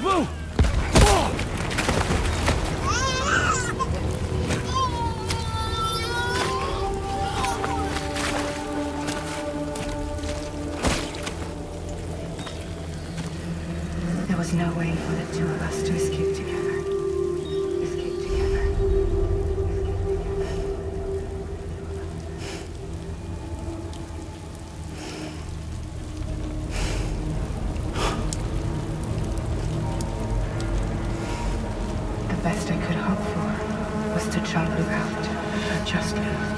There was no way for the two of us to escape together. Escape together. The best I could hope for was to jump without. Just without.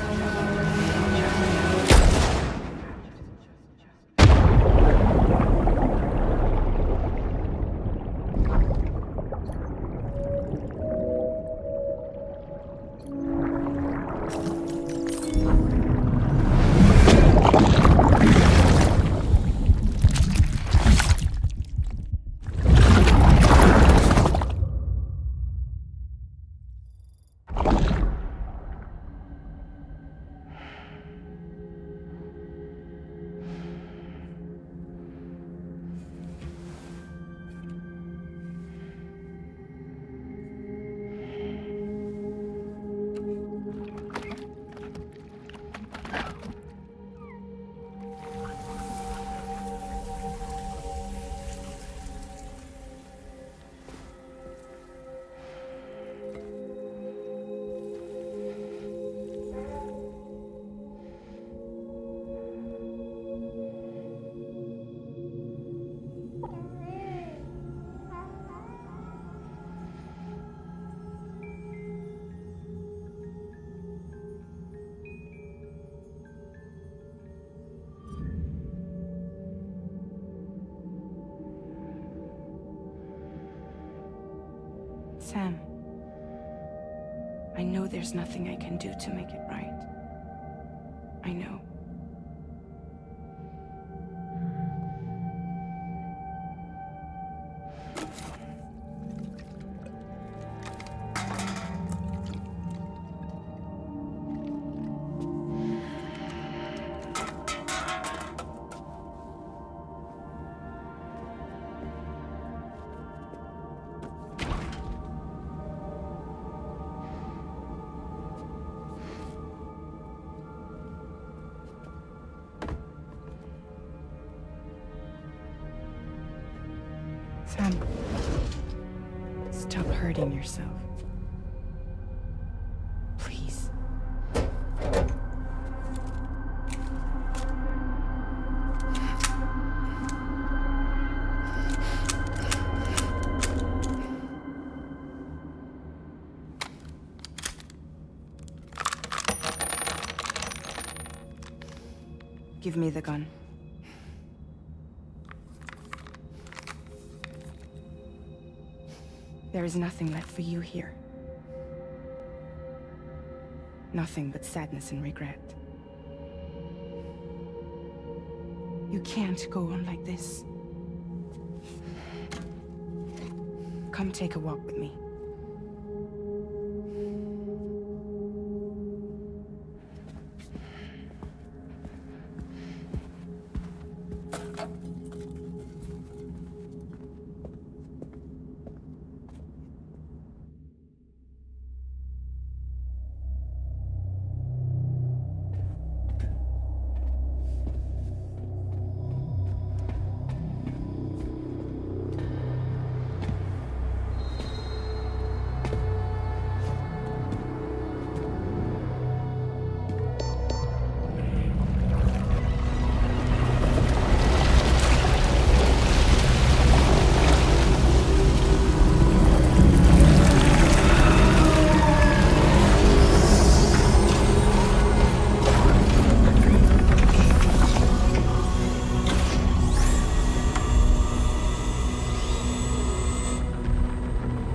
Sam, I know there's nothing I can do to make it right. I know. Sam, stop hurting yourself. Please. Give me the gun. There is nothing left for you here. Nothing but sadness and regret. You can't go on like this. Come take a walk with me.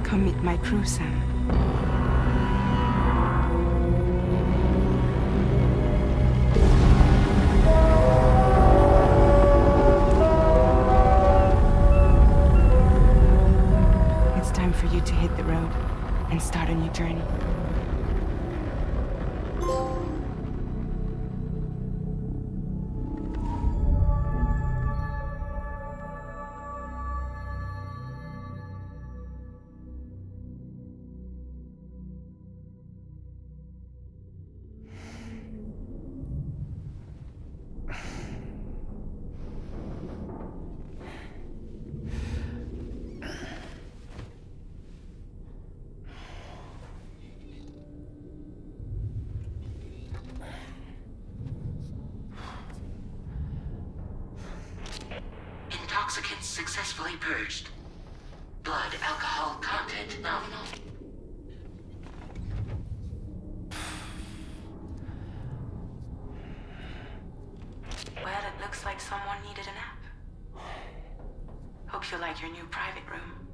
Come meet my crew, Sam. It's time for you to hit the road and start a new journey. Contents successfully purged. Blood alcohol content nominal. Well, it looks like someone needed a nap. Hope you like your new private room.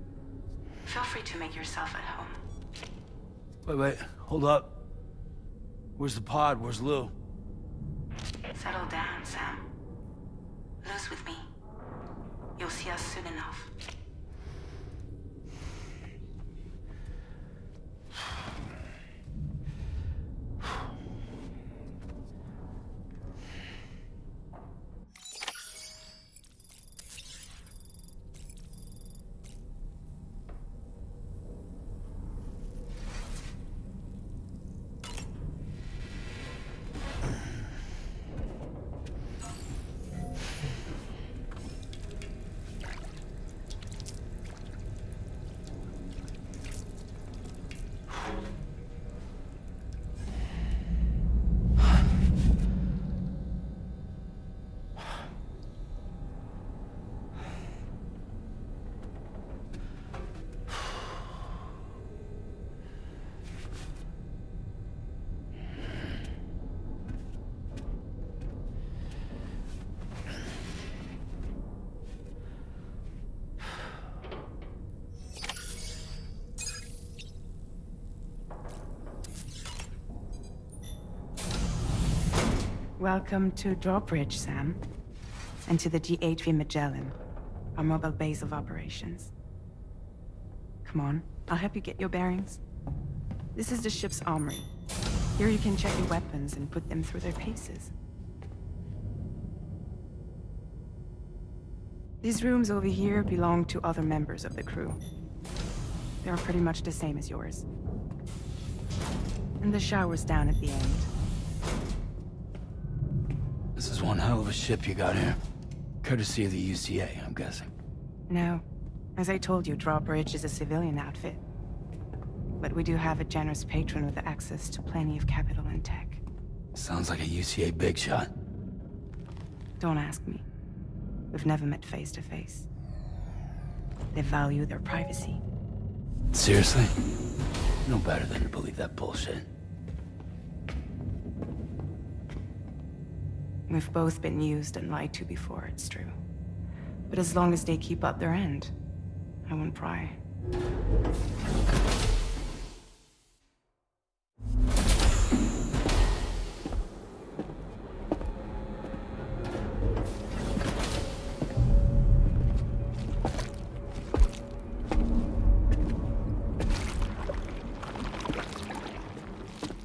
Feel free to make yourself at home. Wait, hold up. Where's the pod? Where's Lou? Settle down, Sam. Lou's with me. You'll see us soon enough. Welcome to Drawbridge, Sam. And to the DHV Magellan, our mobile base of operations. Come on, I'll help you get your bearings. This is the ship's armory. Here you can check your weapons and put them through their paces. These rooms over here belong to other members of the crew. They're pretty much the same as yours. And the shower's down at the end. This is one hell of a ship you got here. Courtesy of the UCA, I'm guessing. No. As I told you, Drawbridge is a civilian outfit. But we do have a generous patron with access to plenty of capital and tech. Sounds like a UCA big shot. Don't ask me. We've never met face to face. They value their privacy. Seriously? No better than to believe that bullshit. We've both been used and lied to before, it's true. But as long as they keep up their end, I won't pry.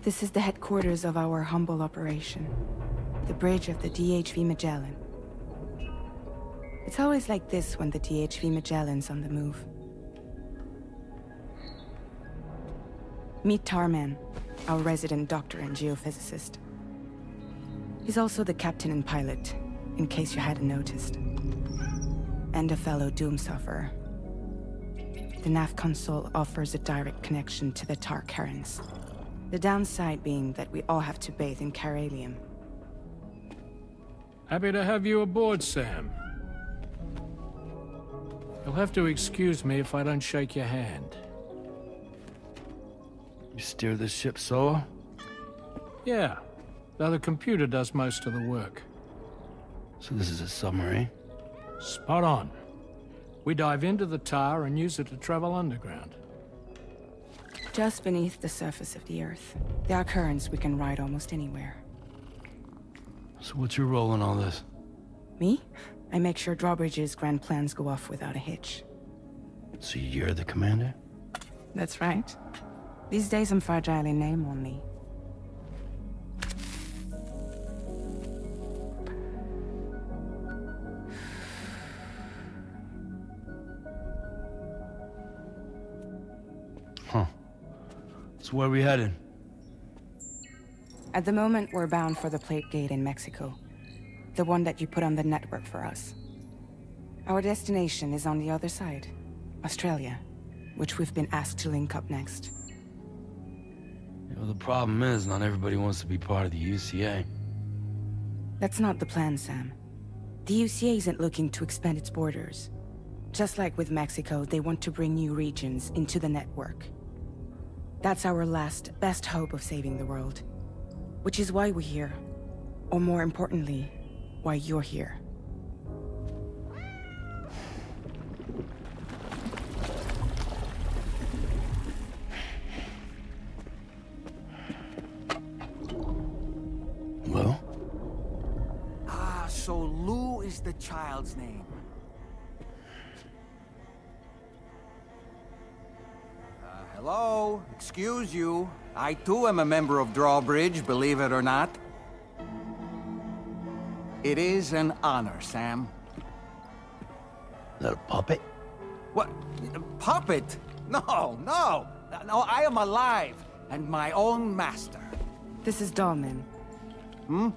This is the headquarters of our humble operation. The bridge of the DHV Magellan. It's always like this when the DHV Magellan's on the move. Meet Tarman, our resident doctor and geophysicist. He's also the captain and pilot, in case you hadn't noticed. And a fellow doom sufferer. The nav console offers a direct connection to the Tar currents. The downside being that we all have to bathe in Caralium. Happy to have you aboard, Sam. You'll have to excuse me if I don't shake your hand. You steer this ship solo? Yeah, though the computer does most of the work. So this is a submarine? Spot on. We dive into the Tar and use it to travel underground. Just beneath the surface of the Earth. There are currents we can ride almost anywhere. So what's your role in all this? Me? I make sure Drawbridge's grand plans go off without a hitch. So you're the commander? That's right. These days I'm fragile in name only. Huh. So where are we headed? At the moment, we're bound for the Plate Gate in Mexico. The one that you put on the network for us. Our destination is on the other side, Australia, which we've been asked to link up next. You know, the problem is, not everybody wants to be part of the UCA. That's not the plan, Sam. The UCA isn't looking to expand its borders. Just like with Mexico, they want to bring new regions into the network. That's our last, best hope of saving the world. Which is why we're here. Or more importantly, why you're here. Well? Ah, so Lou is the child's name. Hello? Excuse you. I too am a member of Drawbridge, believe it or not. It is an honor, Sam. Is that a puppet? What? A puppet? No, no! No, I am alive, and my own master. This is Dahlman.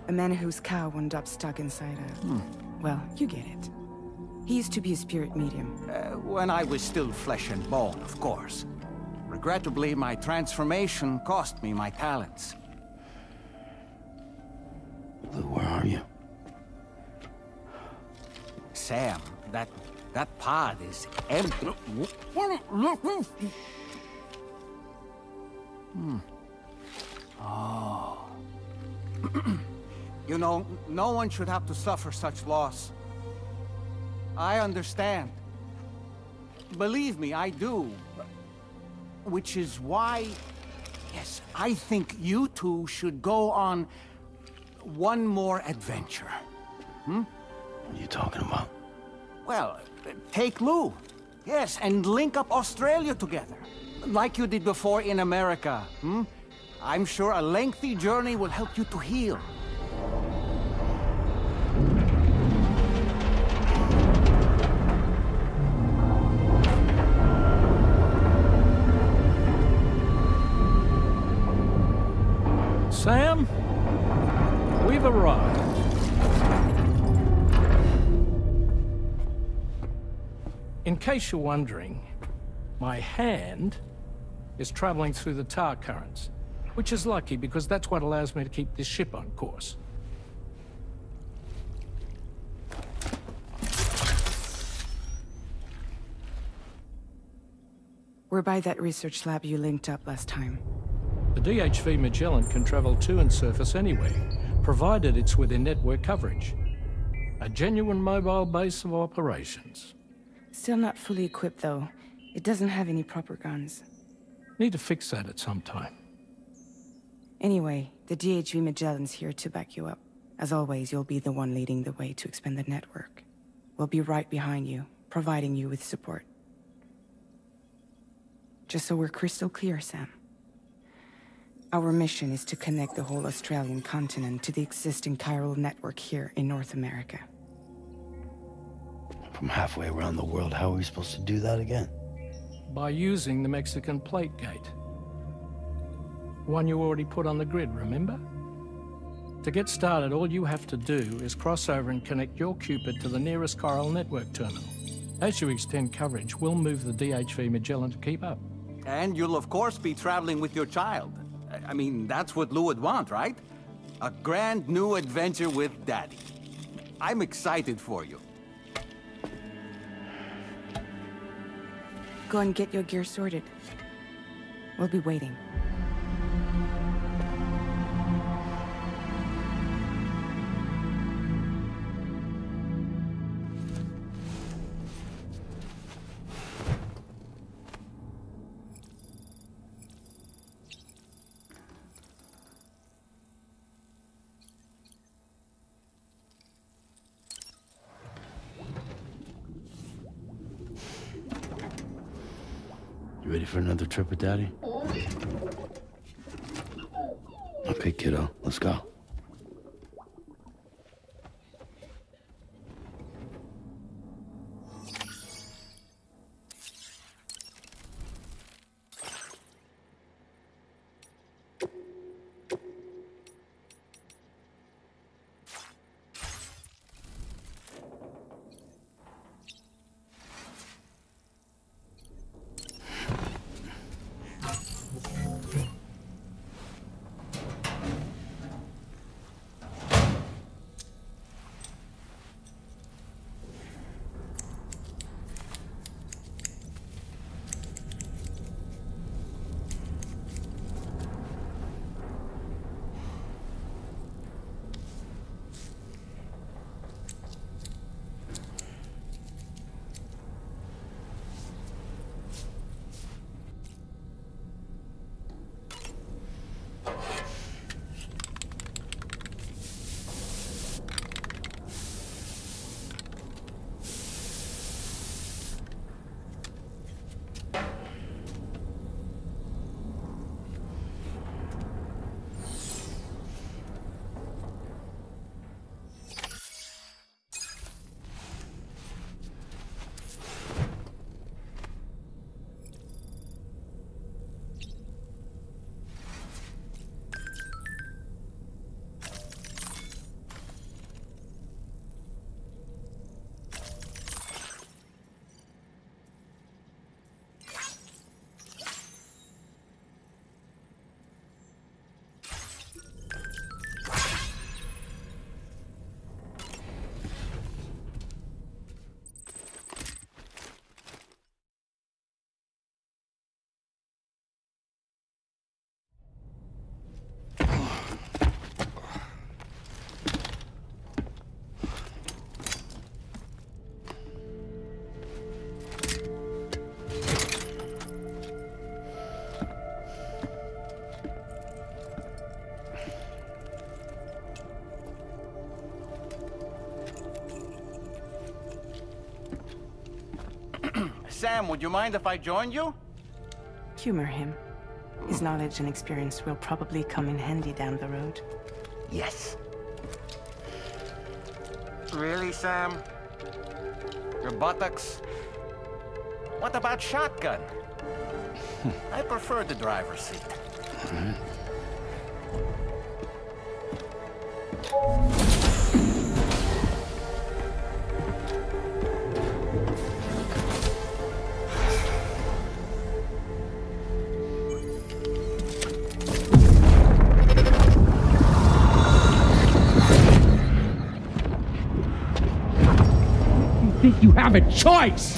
A man whose cow wound up stuck inside a... Well, you get it. He used to be a spirit medium. When I was still flesh and bone, of course. Regrettably, my transformation cost me my talents. Lou, where are you? Sam, that pod is empty. Oh. You know, no one should have to suffer such loss. I understand. Believe me, I do. Which is why, yes, I think you two should go on one more adventure. What are you talking about? Well, take Lou. Yes, and link up Australia together. Like you did before in America. I'm sure a lengthy journey will help you to heal. Sam, we've arrived. In case you're wondering, my hand is traveling through the tar currents, which is lucky because that's what allows me to keep this ship on course. We're by that research lab you linked up last time. The DHV Magellan can travel to and surface anywhere, provided it's within network coverage. A genuine mobile base of operations. Still not fully equipped, though. It doesn't have any proper guns. Need to fix that at some time. Anyway, the DHV Magellan's here to back you up. As always, you'll be the one leading the way to expand the network. We'll be right behind you, providing you with support. Just so we're crystal clear, Sam. Our mission is to connect the whole Australian continent to the existing chiral network here in North America. From halfway around the world, how are we supposed to do that again? By using the Mexican plate gate. One you already put on the grid, remember? To get started, all you have to do is cross over and connect your Cupid to the nearest chiral network terminal. As you extend coverage, we'll move the DHV Magellan to keep up. And you'll of course be traveling with your child. I mean, that's what Lou would want, right? A grand new adventure with Daddy. I'm excited for you. Go and get your gear sorted. We'll be waiting. You ready for another trip with Daddy? Okay, kiddo, let's go. Sam, would you mind if I joined you? Humor him. His knowledge and experience will probably come in handy down the road. Yes. Really, Sam? Your buttocks? What about shotgun? I prefer the driver's seat. Think you have a choice!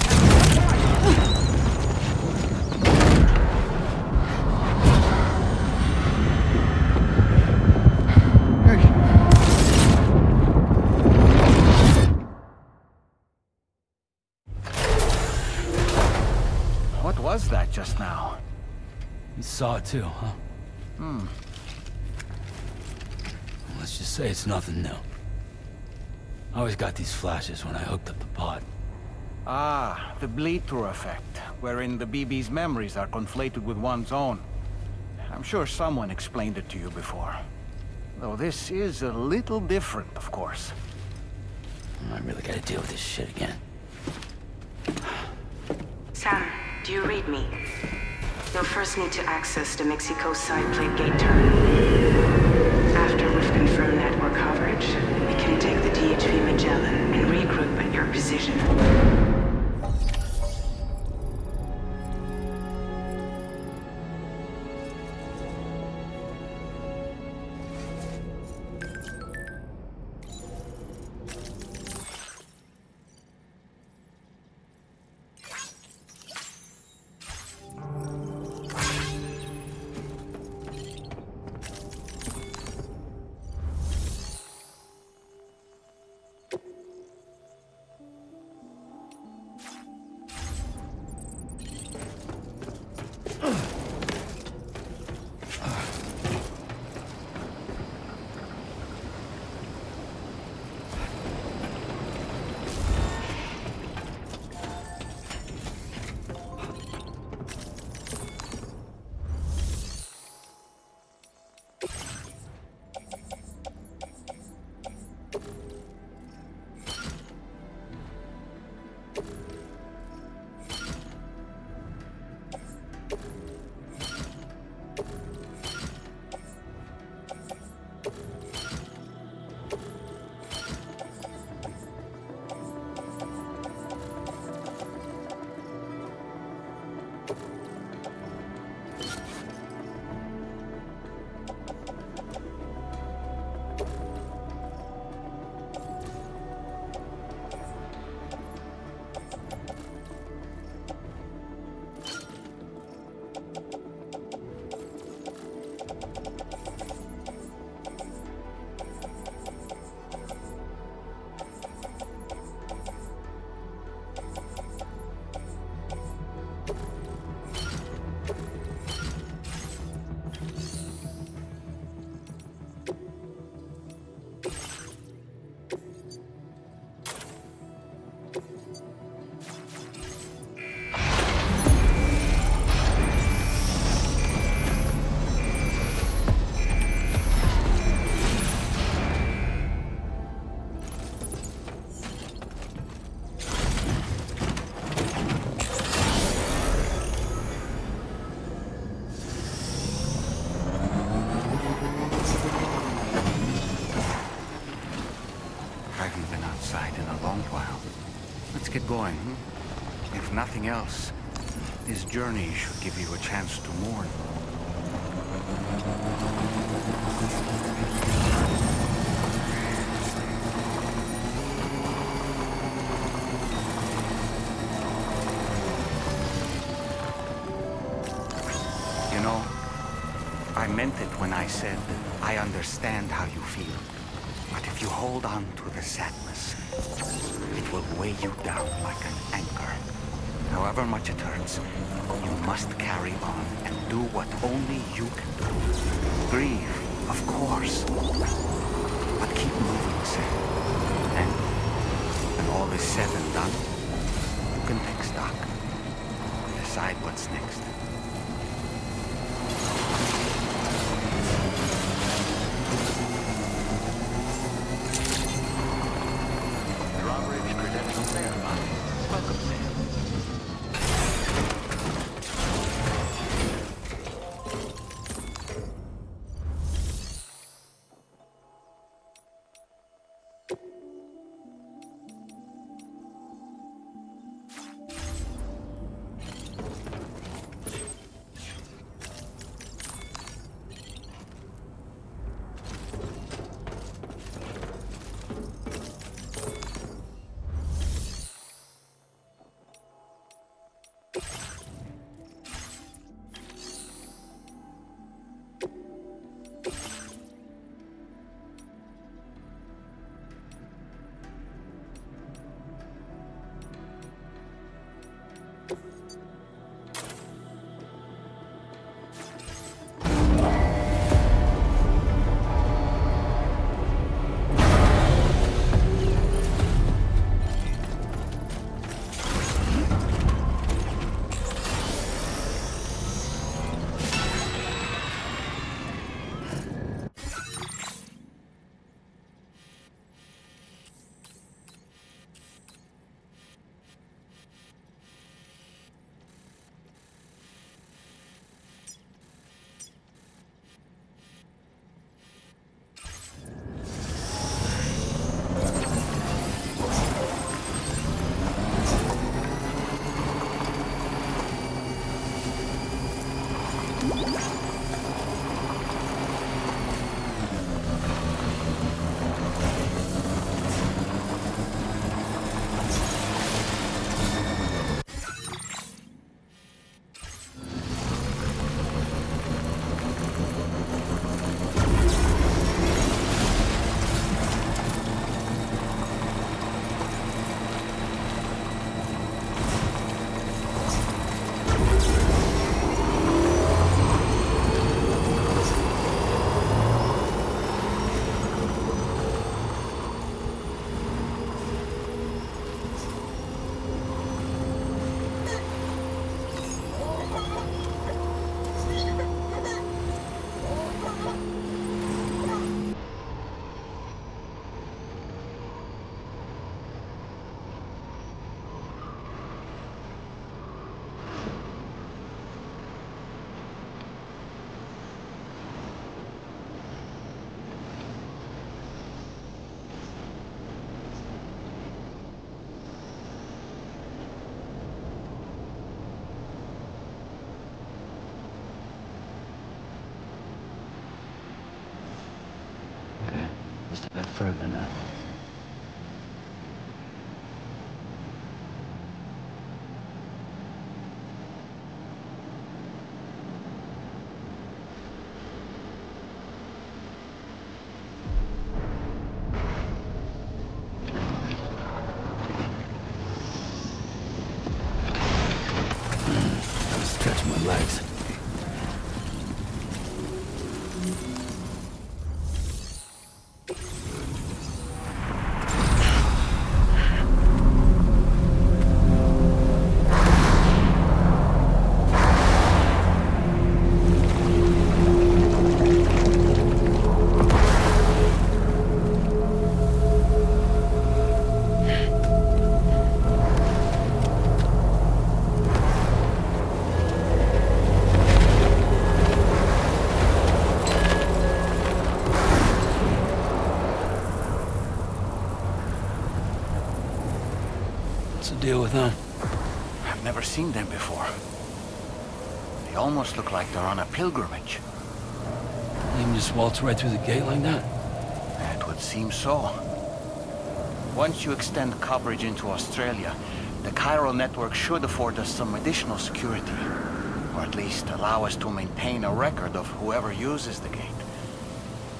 What was that just now? You saw it too, huh? Let's just say it's nothing new. I always got these flashes when I hooked up the pod. Ah, the bleed-through effect, wherein the BB's memories are conflated with one's own. I'm sure someone explained it to you before. Though this is a little different, of course. I really gotta deal with this shit again. Sam, do you read me? You'll first need to access the Mexico side plate gate terminal. After we've confirmed network coverage, we can take the DHV Magellan and regroup at your position. Let's get going. If nothing else, this journey should give you a chance to mourn. You know, I meant it when I said I understand how you feel. But if you hold on to the sadness, it will weigh you down like an anchor. However much it hurts, you must carry on and do what only you can do. Grieve, of course. But keep moving, Sam. And when all is said and done, you can take stock. decide what's next. Drawbridge credentials verified. Welcome, Sam. Just a bit further now. Gotta stretch my legs. What's the deal with them? I've never seen them before. They almost look like they're on a pilgrimage. They can just waltz right through the gate like that? It would seem so. Once you extend coverage into Australia, the chiral network should afford us some additional security. Or at least allow us to maintain a record of whoever uses the gate.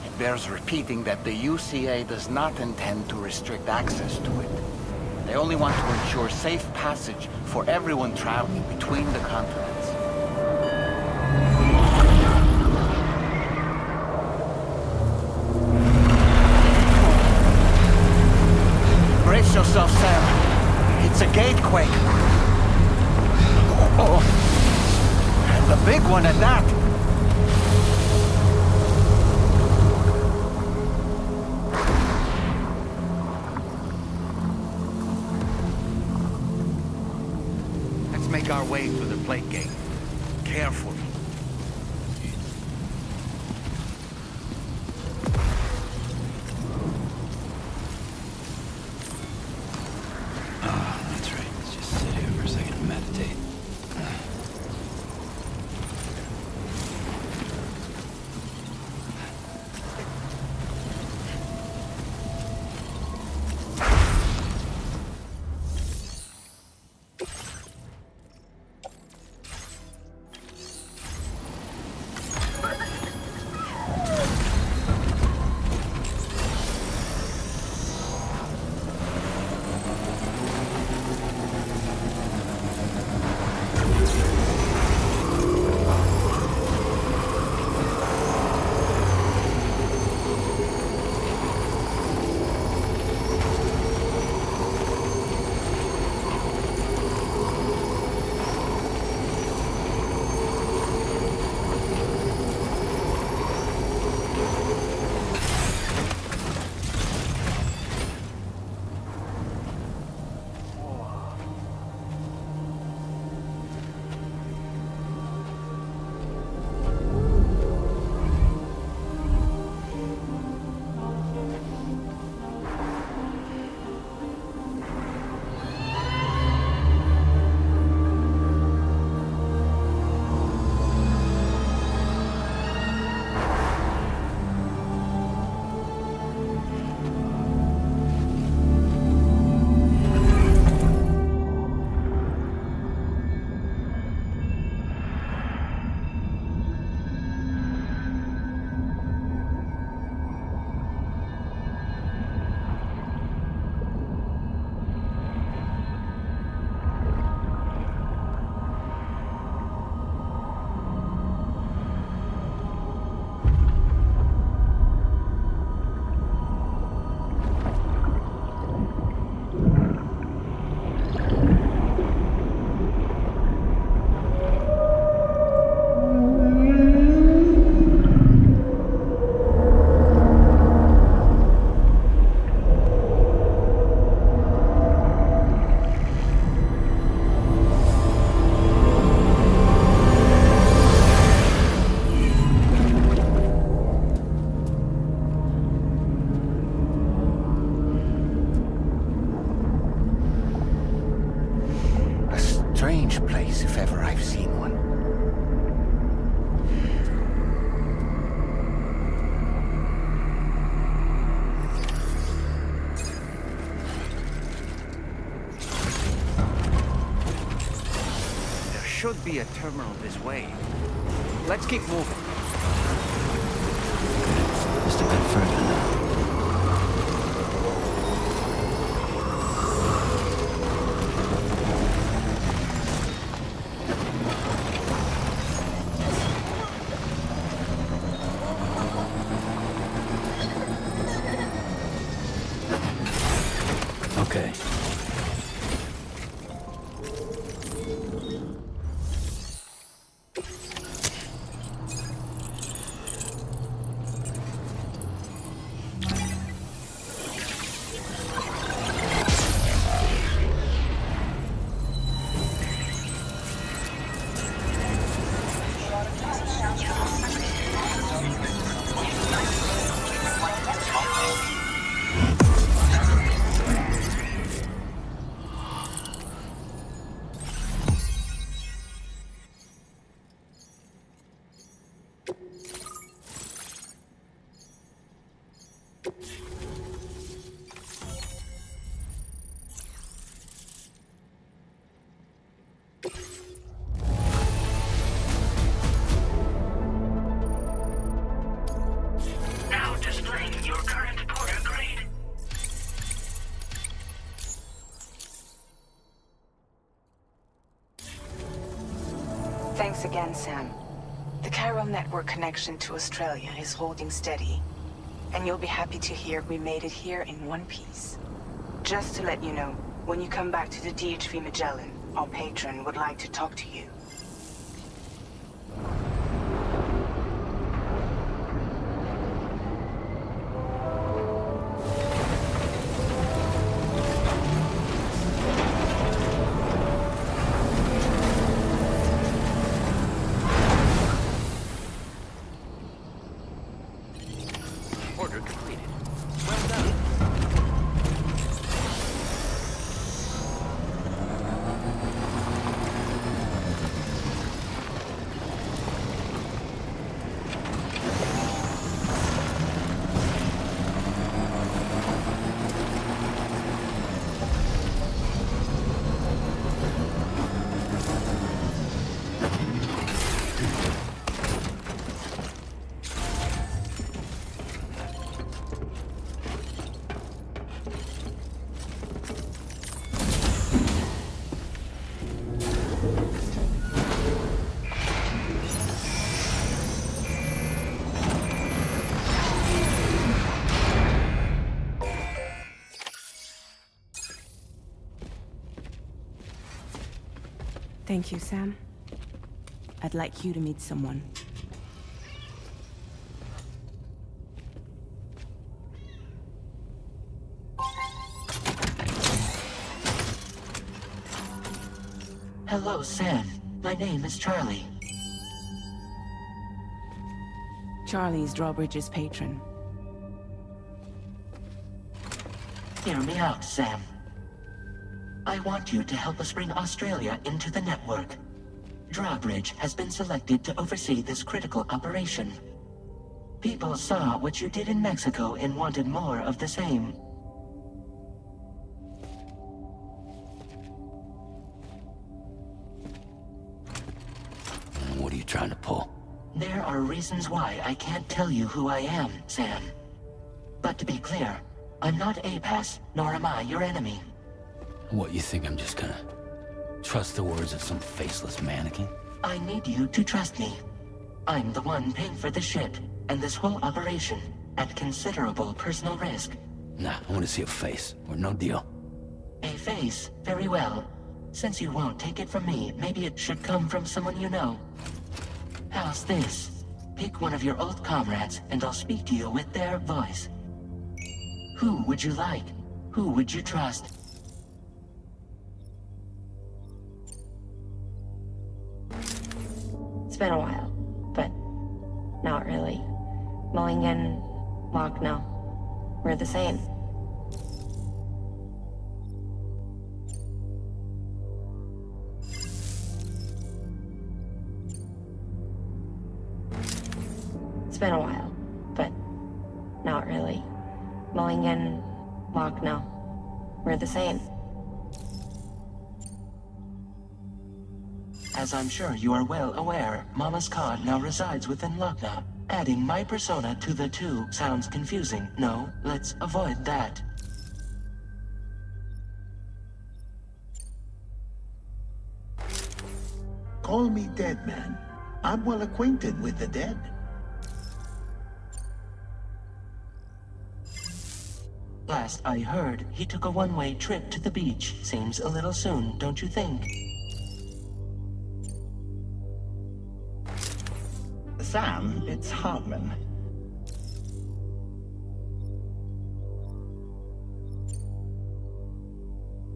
It bears repeating that the UCA does not intend to restrict access to it. They only want to ensure safe passage for everyone traveling between the continents. Brace yourself, Sam. It's a gatequake. Oh. big one at that. Let's make our way through the plate gate. Carefully. That's right. Let's just sit here for a second and meditate. Strange place, if ever I've seen one. There should be a terminal this way. Let's keep moving. Just a bit further now. Okay. Now displaying your current porter grade. Thanks again, Sam. The chiral network connection to Australia is holding steady. And you'll be happy to hear we made it here in one piece. Just to let you know, when you come back to the DHV Magellan, our patron would like to talk to you. Thank you, Sam. I'd like you to meet someone. Hello, Sam. My name is Charlie. Charlie's Drawbridge's patron. Hear me out, Sam. I want you to help us bring Australia into the network. Drawbridge has been selected to oversee this critical operation. People saw what you did in Mexico and wanted more of the same. What are you trying to pull? There are reasons why I can't tell you who I am, Sam. But to be clear, I'm not APAS, nor am I your enemy. What, you think I'm just gonna trust the words of some faceless mannequin? I need you to trust me. I'm the one paying for the ship, and this whole operation, at considerable personal risk. Nah, I want to see a face, or no deal. A face? Very well. Since you won't take it from me, maybe it should come from someone you know. How's this? Pick one of your old comrades, and I'll speak to you with their voice. Who would you like? Who would you trust? It's been a while, but not really. Mulligan, Locke, no. We're the same. It's been a while, but not really. Mulligan, Locke, no. We're the same. As I'm sure you are well aware, Mama's Khan now resides within Lucknow. Adding my persona to the two sounds confusing. No, let's avoid that. Call me dead, man. I'm well acquainted with the dead. Last I heard, he took a one-way trip to the beach. Seems a little soon, don't you think? Sam, it's Hartman.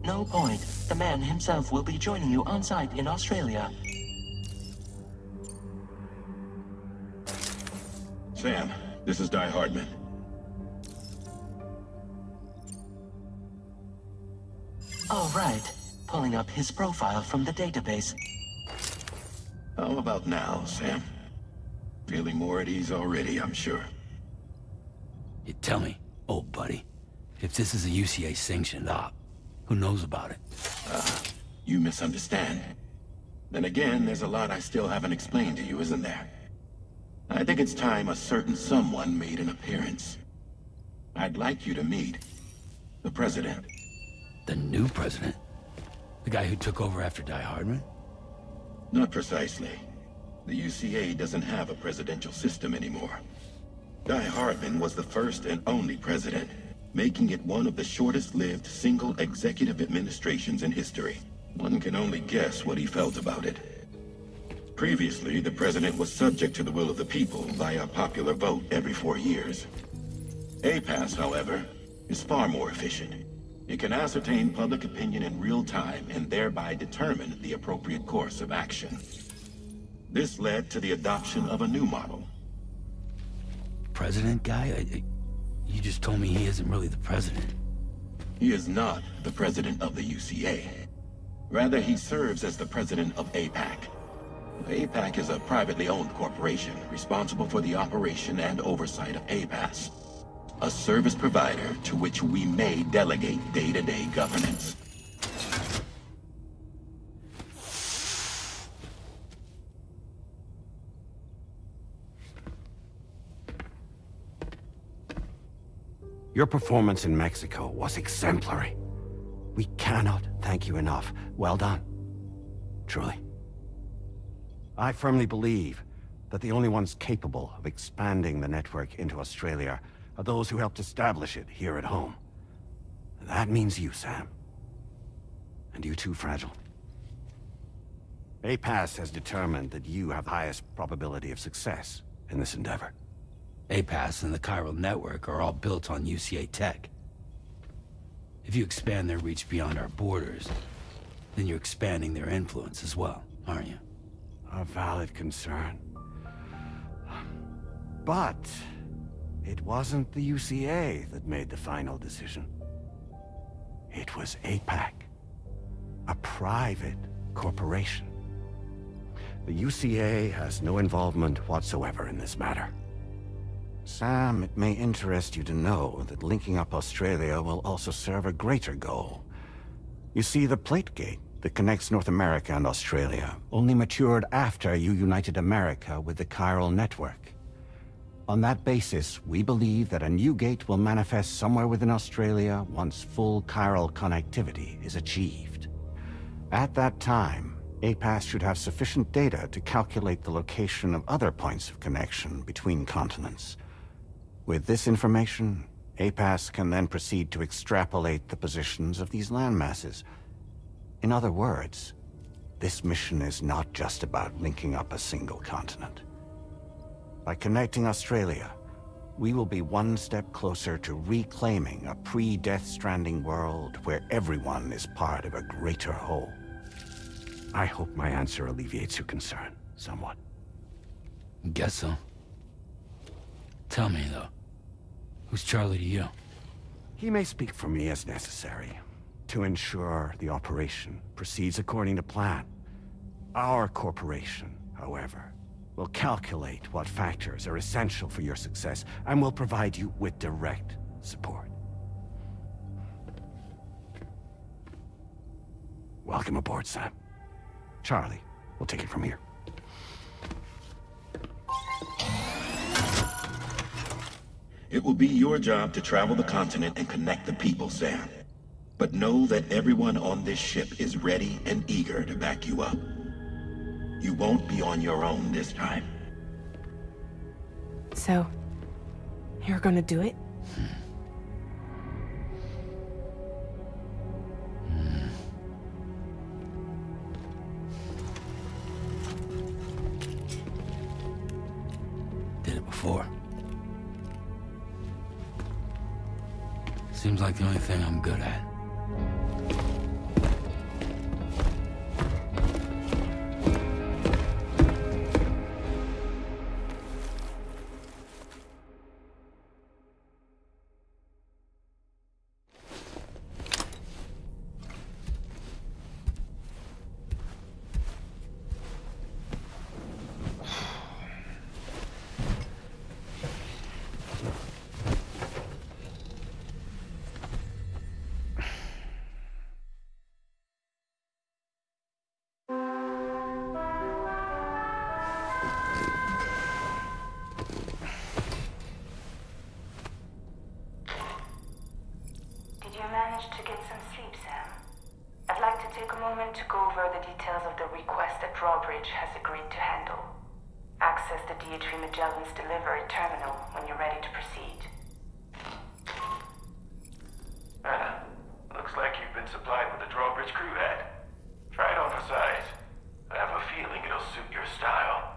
No point. The man himself will be joining you on site in Australia. Sam, this is Di Hardman. All right. Pulling up his profile from the database. How about now, Sam? Feeling more at ease already, I'm sure. You tell me, old buddy, if this is a UCA-sanctioned op, who knows about it? You misunderstand. Then again, there's a lot I still haven't explained to you, isn't there? I think it's time a certain someone made an appearance. I'd like you to meet the President. The new president? The guy who took over after Di Hardman? Not precisely. The UCA doesn't have a presidential system anymore. Di Hardman was the first and only president, making it one of the shortest-lived single executive administrations in history. One can only guess what he felt about it. Previously, the president was subject to the will of the people via popular vote every 4 years. APAS, however, is far more efficient. It can ascertain public opinion in real time and thereby determine the appropriate course of action. This led to the adoption of a new model. President guy? You just told me he isn't really the president. He is not the president of the UCA. Rather, he serves as the president of APAC. APAC is a privately owned corporation responsible for the operation and oversight of APAS, a service provider to which we may delegate day-to-day governance. Your performance in Mexico was exemplary. We cannot thank you enough. Well done. truly. I firmly believe that the only ones capable of expanding the network into Australia are those who helped establish it here at home. That means you, Sam. And you too, Fragile. APAS has determined that you have the highest probability of success in this endeavor. APAS and the chiral network are all built on UCA tech. If you expand their reach beyond our borders, then you're expanding their influence as well, aren't you? A valid concern. But it wasn't the UCA that made the final decision. It was APAC, a private corporation. The UCA has no involvement whatsoever in this matter. Sam, it may interest you to know that linking up Australia will also serve a greater goal. You see, the plate gate that connects North America and Australia only matured after you united America with the chiral network. On that basis, we believe that a new gate will manifest somewhere within Australia once full chiral connectivity is achieved. At that time, APAS should have sufficient data to calculate the location of other points of connection between continents. With this information, APAS can then proceed to extrapolate the positions of these landmasses. In other words, this mission is not just about linking up a single continent. By connecting Australia, we will be one step closer to reclaiming a pre-Death Stranding world where everyone is part of a greater whole. I hope my answer alleviates your concern somewhat. Guess so. Tell me, though, who's Charlie to you? He may speak for me as necessary, to ensure the operation proceeds according to plan. Our corporation, however, will calculate what factors are essential for your success, and will provide you with direct support. Welcome aboard, Sam. Charlie, we'll take it from here. It will be your job to travel the continent and connect the people, Sam. But know that everyone on this ship is ready and eager to back you up. You won't be on your own this time. So, you're gonna do it? Did it before. Seems like the only thing I'm good at. To get some sleep, Sam. I'd like to take a moment to go over the details of the request that Drawbridge has agreed to handle. Access the D3 Magellan's delivery terminal when you're ready to proceed. Looks like you've been supplied with the Drawbridge crew hat. Try it on for size. I have a feeling it'll suit your style.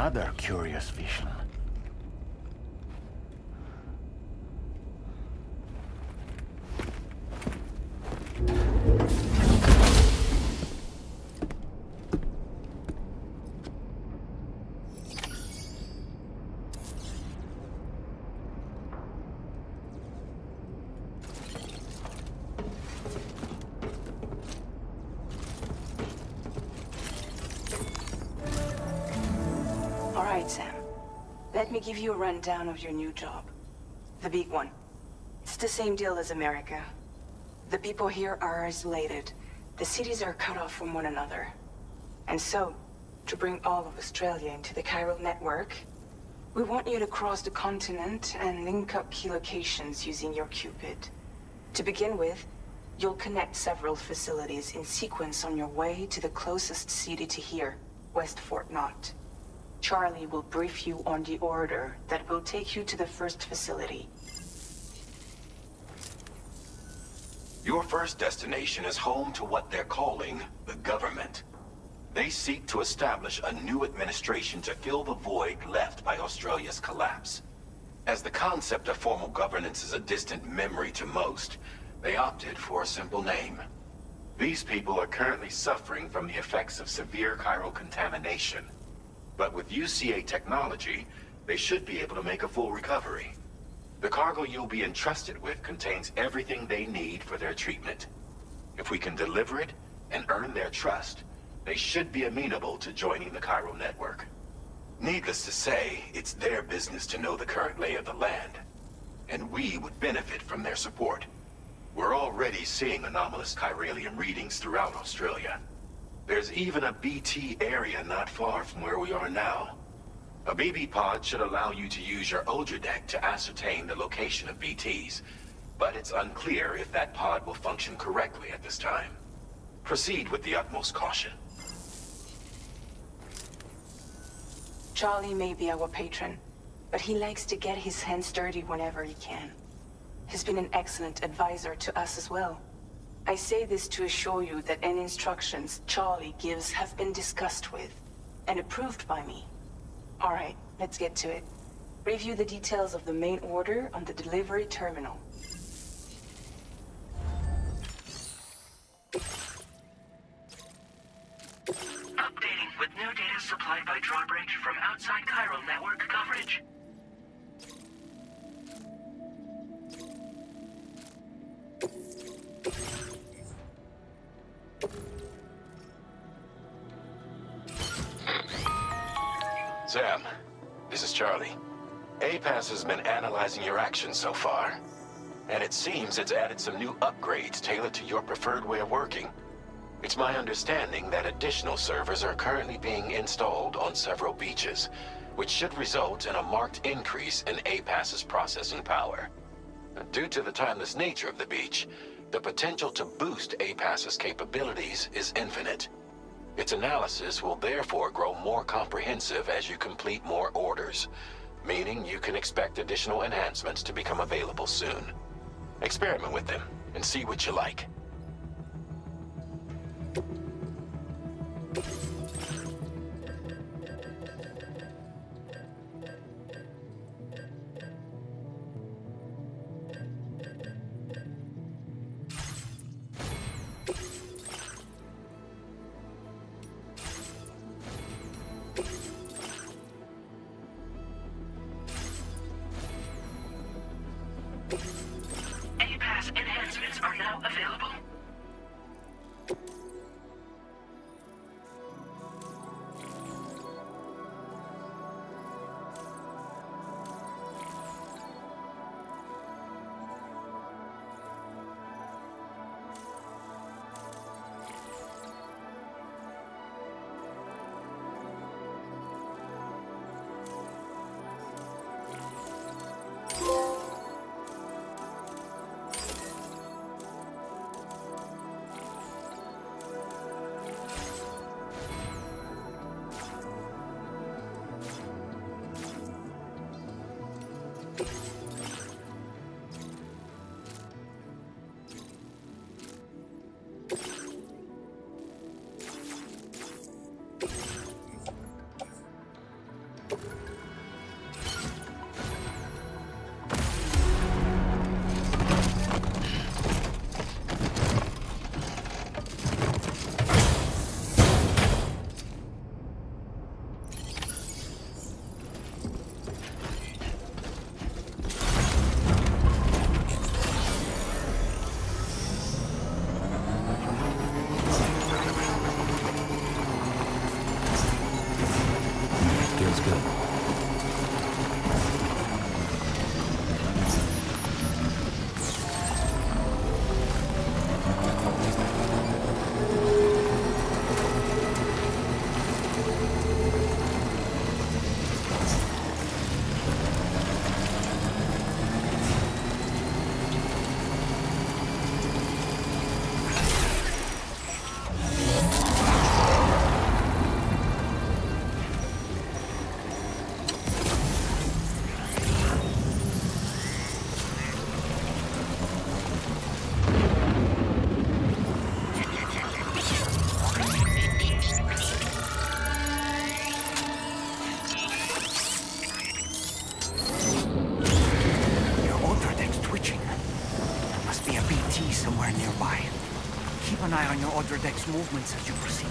another curious vision. All right, Sam. Let me give you a rundown of your new job. The big one. It's the same deal as America. The people here are isolated. The cities are cut off from one another. And so, to bring all of Australia into the chiral network, we want you to cross the continent and link up key locations using your Cupid. To begin with, you'll connect several facilities in sequence on your way to the closest city to here, West Fort Knott. Charlie will brief you on the order that will take you to the first facility. Your first destination is home to what they're calling the government. They seek to establish a new administration to fill the void left by Australia's collapse. As the concept of formal governance is a distant memory to most, they opted for a simple name. These people are currently suffering from the effects of severe chiral contamination. But with UCA technology, they should be able to make a full recovery. The cargo you'll be entrusted with contains everything they need for their treatment. If we can deliver it and earn their trust, they should be amenable to joining the chiral network. Needless to say, it's their business to know the current lay of the land, and we would benefit from their support. We're already seeing anomalous chiralium readings throughout Australia. There's even a BT area not far from where we are now. A BB pod should allow you to use your Ultra deck to ascertain the location of BTs, but it's unclear if that pod will function correctly at this time. Proceed with the utmost caution. Charlie may be our patron, but he likes to get his hands dirty whenever he can. He's been an excellent advisor to us as well. I say this to assure you that any instructions Charlie gives have been discussed with and approved by me. All right, let's get to it. Review the details of the main order on the delivery terminal. Updating with new data supplied by Drawbridge from outside chiral network coverage. Sam, this is Charlie. APAS has been analyzing your actions so far, and it seems it's added some new upgrades tailored to your preferred way of working. It's my understanding that additional servers are currently being installed on several beaches, which should result in a marked increase in APAS's processing power. Due to the timeless nature of the beach, the potential to boost APAS's capabilities is infinite. Its analysis will therefore grow more comprehensive as you complete more orders, meaning you can expect additional enhancements to become available soon. Experiment with them and see what you like. APAS enhancements are now available. key somewhere nearby. Keep an eye on your other deck's movements as you proceed.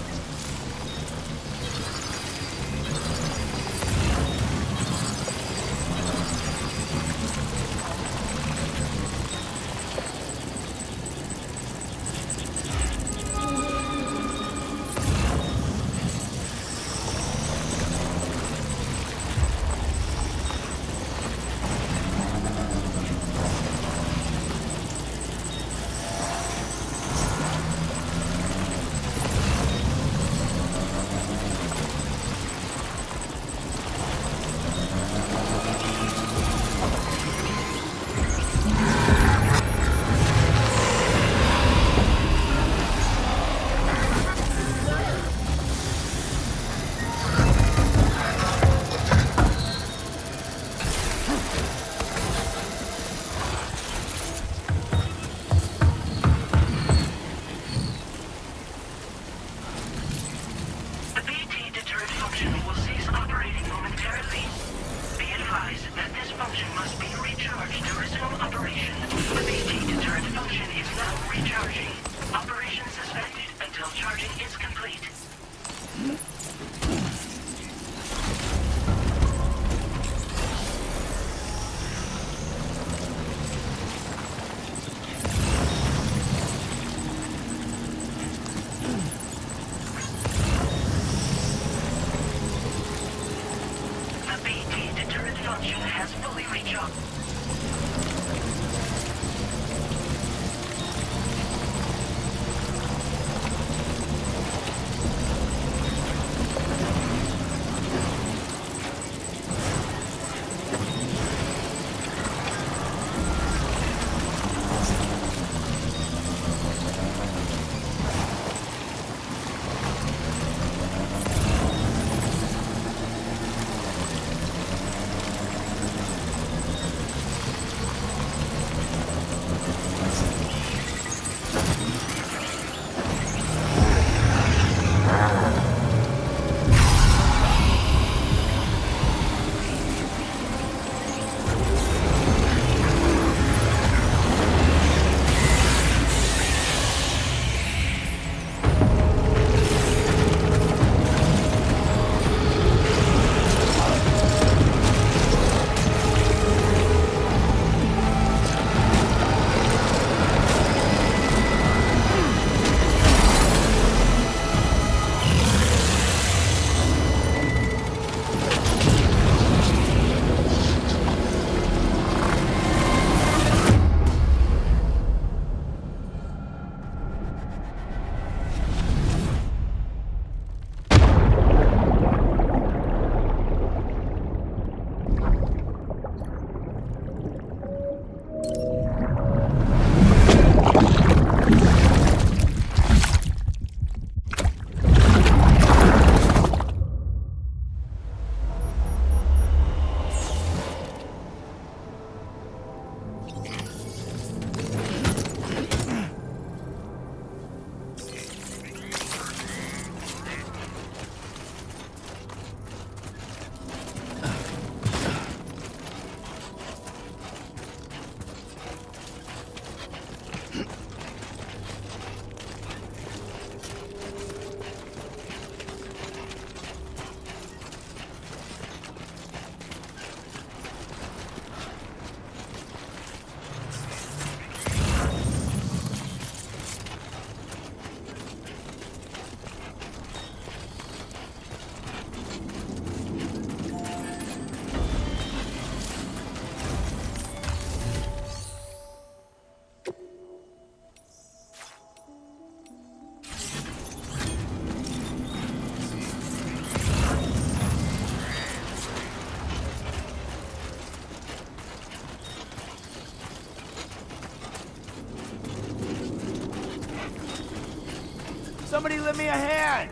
Somebody lend me a hand!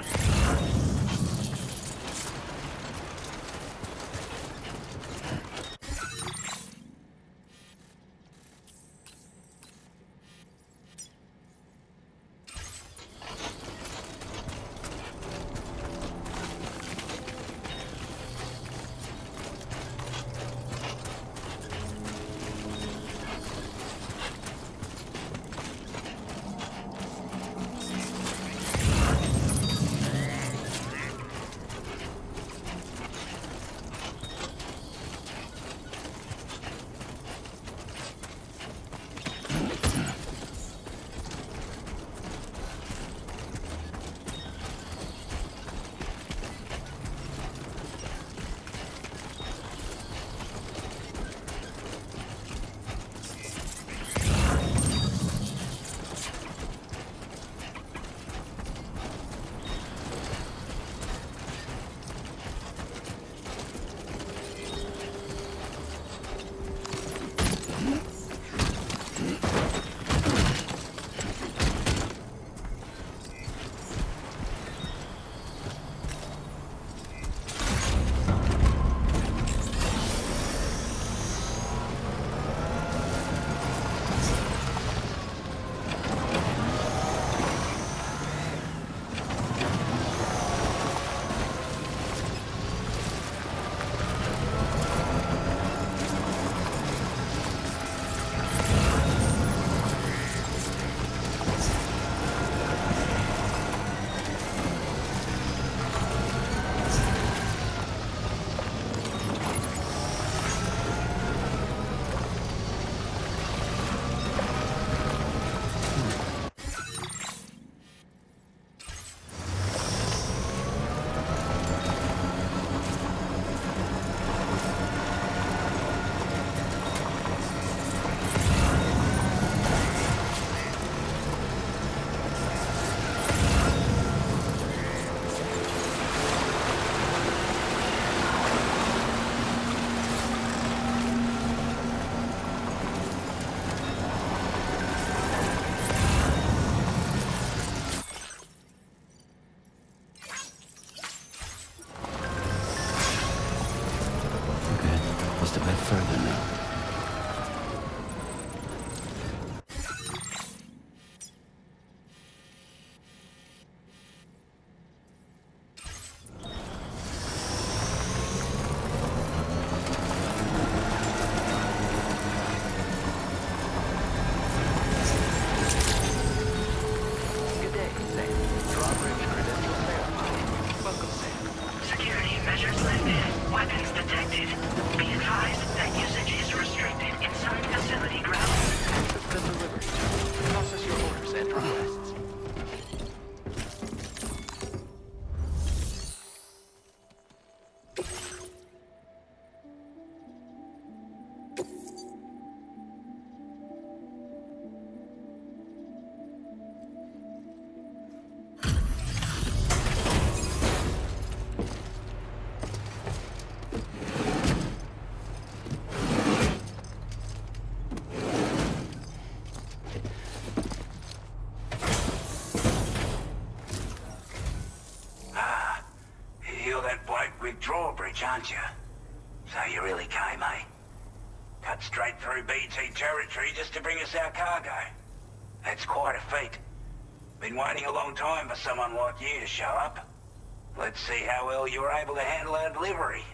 detected. Be advised that usage is restricted inside facility grounds. Access the delivery. Process your orders and requests. Drawbridge, aren't you? So you really came, eh? Cut straight through BT territory just to bring us our cargo. That's quite a feat. Been waiting a long time for someone like you to show up. Let's see how well you were able to handle our delivery.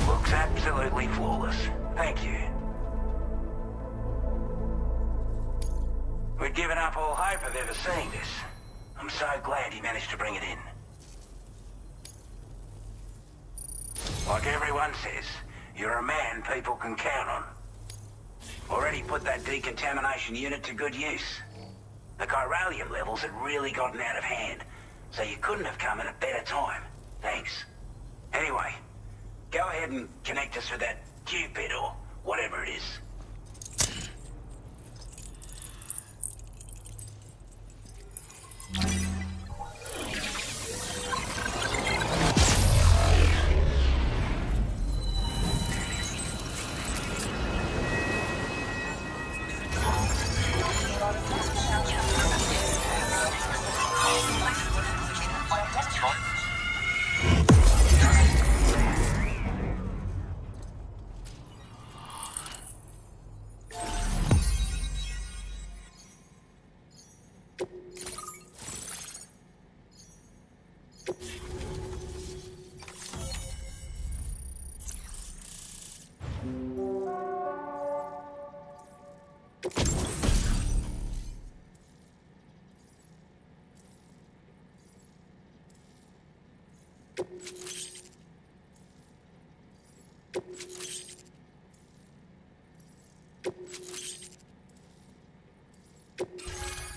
Looks absolutely flawless. Thank you. We'd given up all hope of ever seeing this. I'm so glad he managed to bring it in. Like everyone says, you're a man people can count on. Already put that decontamination unit to good use. The chiralium levels had really gotten out of hand, so you couldn't have come at a better time. Thanks. Anyway, go ahead and connect us with that Cupid or whatever it is.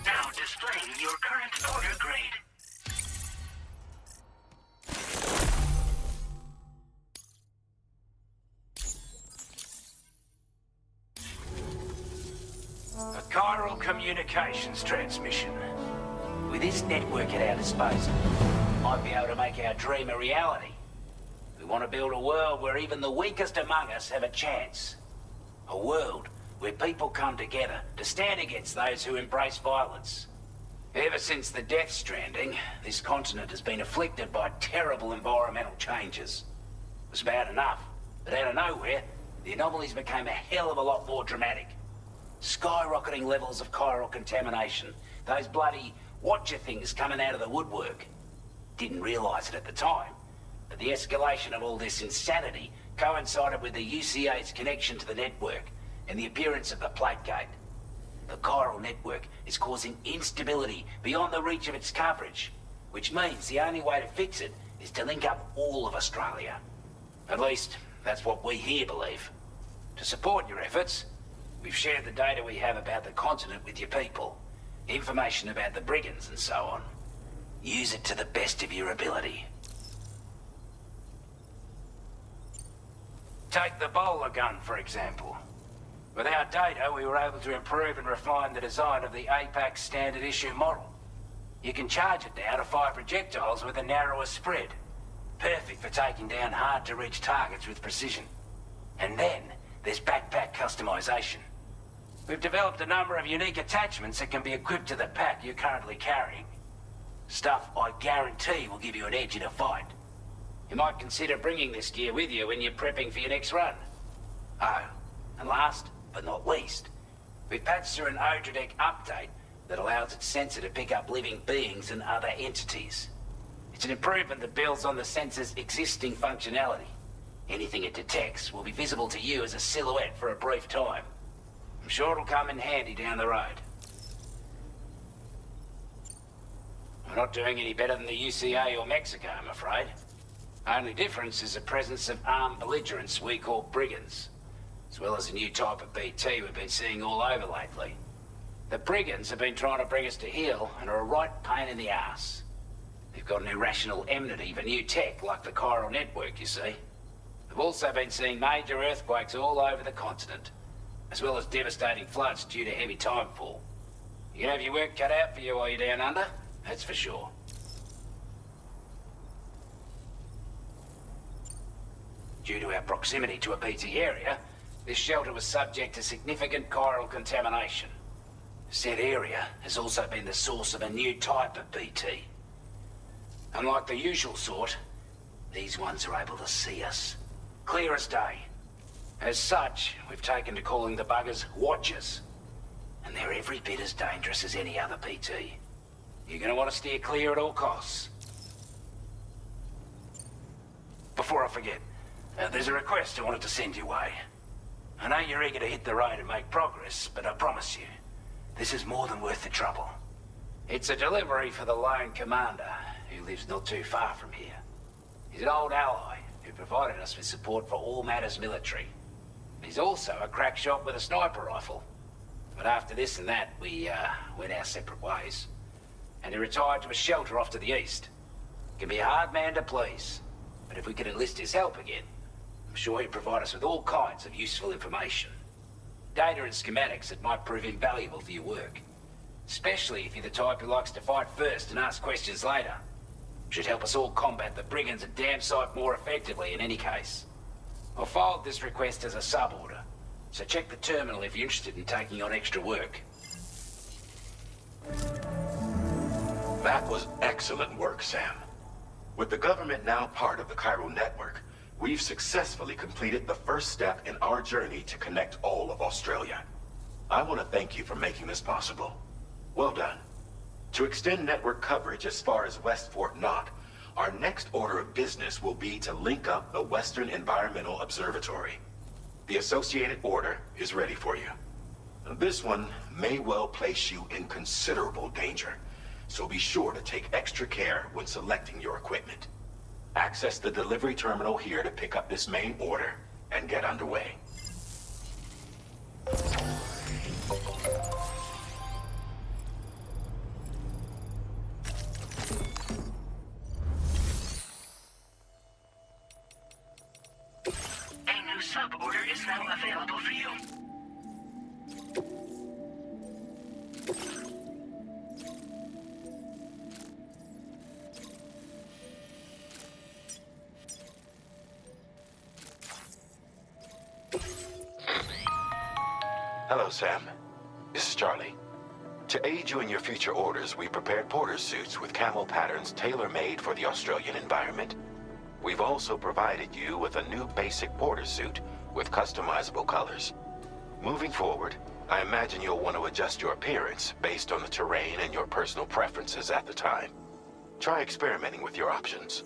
Now displaying your current order grade. A chiral communications transmission. With this network at our disposal, we might be able to make our dream a reality. We want to build a world where even the weakest among us have a chance. A world where people come together to stand against those who embrace violence. Ever since the death stranding, this continent has been afflicted by terrible environmental changes. It was bad enough, but out of nowhere, the anomalies became a hell of a lot more dramatic. Skyrocketing levels of chiral contamination, those bloody watcher things coming out of the woodwork. Didn't realize it at the time, but the escalation of all this insanity coincided with the UCA's connection to the network and the appearance of the plate gate. The chiral network is causing instability beyond the reach of its coverage, which means the only way to fix it is to link up all of Australia. At least, that's what we here believe. To support your efforts, we've shared the data we have about the continent with your people, information about the brigands and so on. Use it to the best of your ability. Take the bowler gun, for example. With our data, we were able to improve and refine the design of the APAC standard issue model. You can charge it now to fire projectiles with a narrower spread. Perfect for taking down hard-to-reach targets with precision. And then, there's backpack customization. We've developed a number of unique attachments that can be equipped to the pack you're currently carrying. Stuff I guarantee will give you an edge in a fight. You might consider bringing this gear with you when you're prepping for your next run. Oh, and last but not least, we've patched through an Odradek update that allows its sensor to pick up living beings and other entities. It's an improvement that builds on the sensor's existing functionality. Anything it detects will be visible to you as a silhouette for a brief time. I'm sure it'll come in handy down the road. We're not doing any better than the UCA or Mexico, I'm afraid. Only difference is the presence of armed belligerents we call brigands, as well as a new type of BT we've been seeing all over lately. The brigands have been trying to bring us to heel and are a right pain in the ass. They've got an irrational enmity for new tech like the chiral network, you see. They've also been seeing major earthquakes all over the continent, as well as devastating floods due to heavy timefall. You can have your work cut out for you while you're down under, that's for sure. Due to our proximity to a BT area, this shelter was subject to significant chiral contamination. Said area has also been the source of a new type of BT. Unlike the usual sort, these ones are able to see us. Clear as day. As such, we've taken to calling the buggers Watchers. And they're every bit as dangerous as any other BT. You're gonna want to steer clear at all costs. Before I forget, there's a request I wanted to send your way. I know you're eager to hit the road and make progress, but I promise you, this is more than worth the trouble. It's a delivery for the lone commander, who lives not too far from here. He's an old ally who provided us with support for all matters military. He's also a crack shot with a sniper rifle. But after this and that, we went our separate ways. And he retired to a shelter off to the east. Can be a hard man to please, but if we could enlist his help again, I'm sure he'd provide us with all kinds of useful information. Data and schematics that might prove invaluable for your work. Especially if you're the type who likes to fight first and ask questions later. Should help us all combat the brigands a damn sight more effectively in any case. I've filed this request as a sub-order, so check the terminal if you're interested in taking on extra work. That was excellent work, Sam. With the government now part of the chiral network, we've successfully completed the first step in our journey to connect all of Australia. I want to thank you for making this possible. Well done. To extend network coverage as far as West Fort Knott, our next order of business will be to link up the Western Environmental Observatory. The associated order is ready for you. This one may well place you in considerable danger, so be sure to take extra care when selecting your equipment. Access the delivery terminal here to pick up this main order and get underway. A new sub-order is now available for you. Hello, Sam. This is Charlie. To aid you in your future orders, we prepared porter suits with camel patterns tailor-made for the Australian environment. We've also provided you with a new basic porter suit with customizable colors. Moving forward, I imagine you'll want to adjust your appearance based on the terrain and your personal preferences at the time. Try experimenting with your options.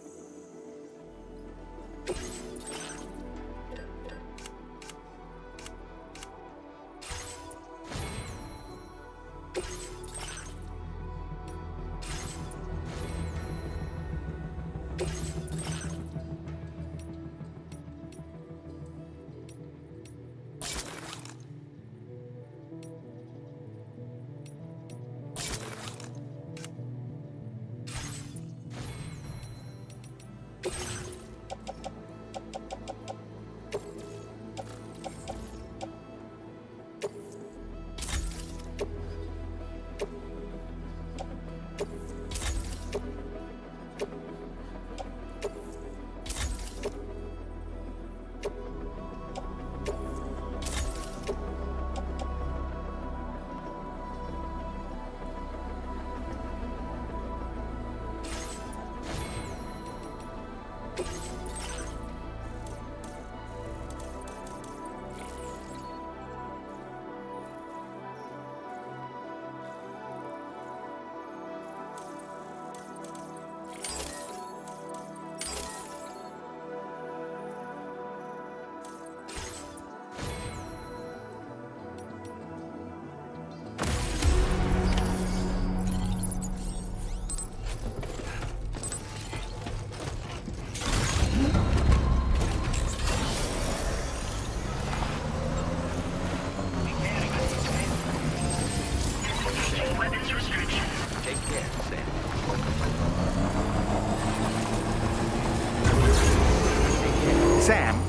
Sam,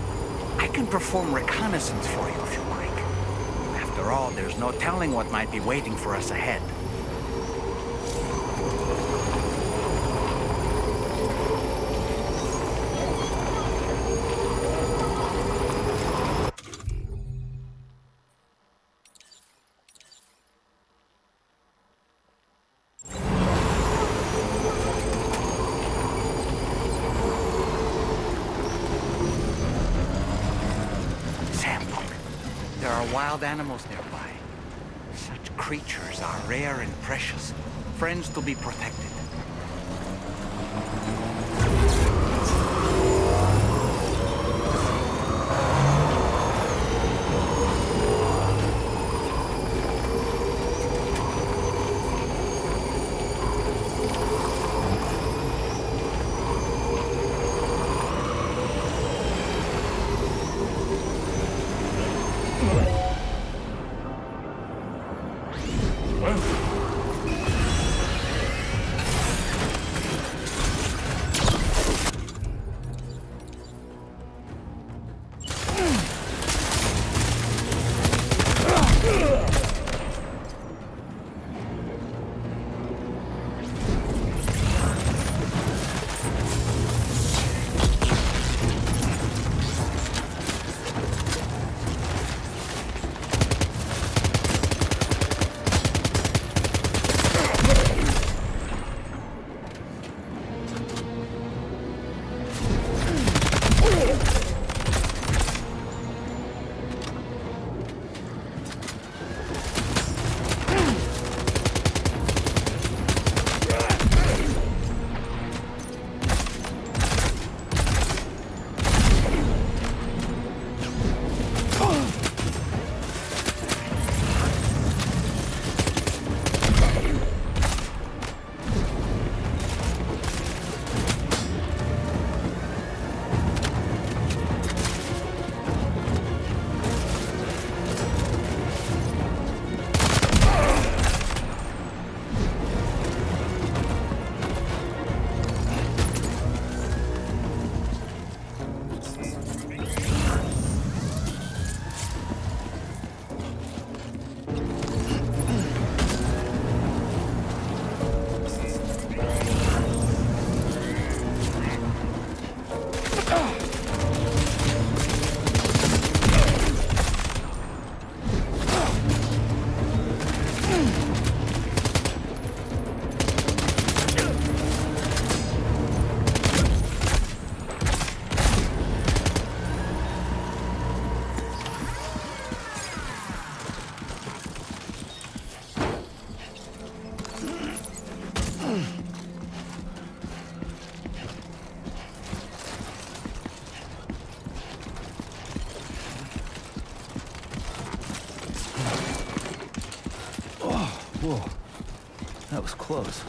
I can perform reconnaissance for you if you like. After all, there's no telling what might be waiting for us ahead. Wild animals nearby. Such creatures are rare and precious, friends to be protected. Whoa, that was close.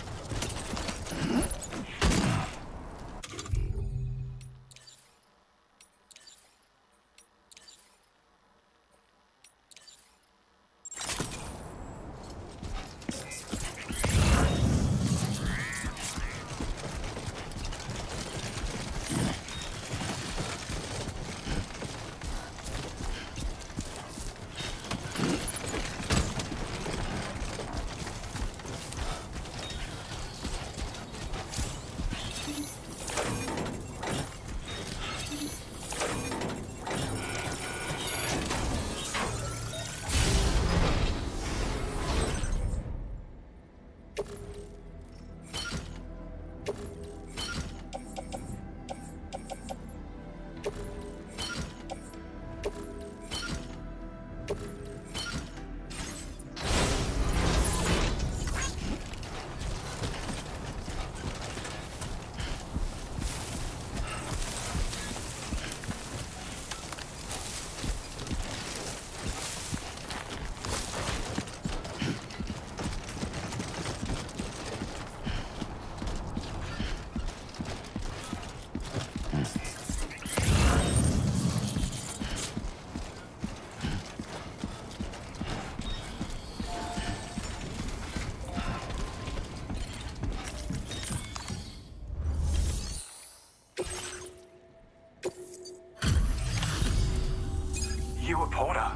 You were Porter?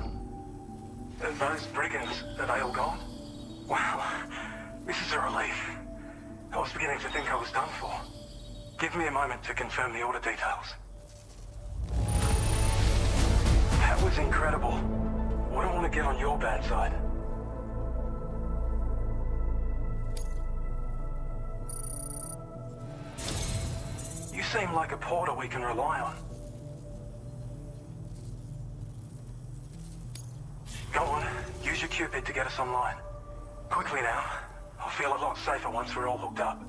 Those brigands, are they all gone? Wow, this is a relief. I was beginning to think I was done for. Give me a moment to confirm the order details. That was incredible. Wouldn't want to get on your bad side. You seem like a Porter we can rely on. Go on, use your Cupid to get us online. Quickly now. I'll feel a lot safer once we're all hooked up.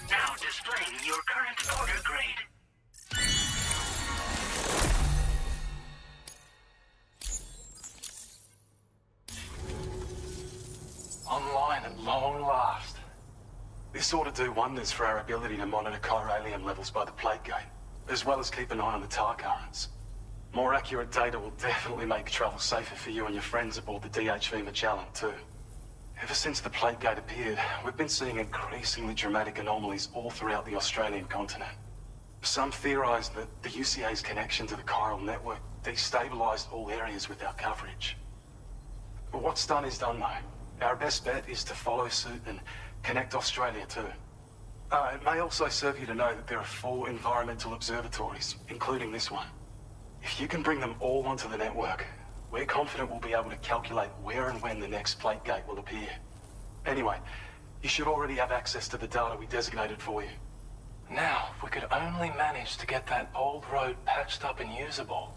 Now displaying your current order grade. Online at long last. This ought to do wonders for our ability to monitor chiralium levels by the plate gate, as well as keep an eye on the tar currents. More accurate data will definitely make travel safer for you and your friends aboard the DHV Magellan, too. Ever since the plate gate appeared, we've been seeing increasingly dramatic anomalies all throughout the Australian continent. Some theorize that the UCA's connection to the chiral network destabilized all areas with our coverage. But what's done is done, though. Our best bet is to follow suit and connect Australia, too. It may also serve you to know that there are 4 environmental observatories, including this one. If you can bring them all onto the network, we're confident we'll be able to calculate where and when the next plate gate will appear. Anyway, you should already have access to the data we designated for you. Now, if we could only manage to get that old road patched up and usable.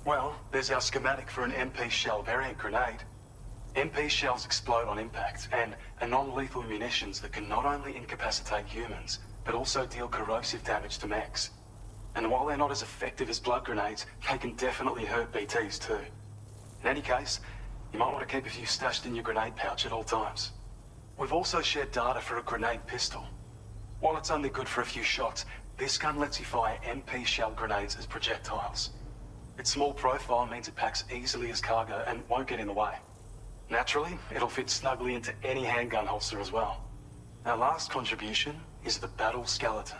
Well, there's our schematic for an MP shell variant grenade. MP shells explode on impact, and are non-lethal munitions that can not only incapacitate humans, but also deal corrosive damage to mechs. And while they're not as effective as blood grenades, they can definitely hurt BTs too. In any case, you might want to keep a few stashed in your grenade pouch at all times. We've also shared data for a grenade pistol. While it's only good for a few shots, this gun lets you fire MP shell grenades as projectiles. Its small profile means it packs easily as cargo and won't get in the way. Naturally, it'll fit snugly into any handgun holster as well. Our last contribution is the battle skeleton.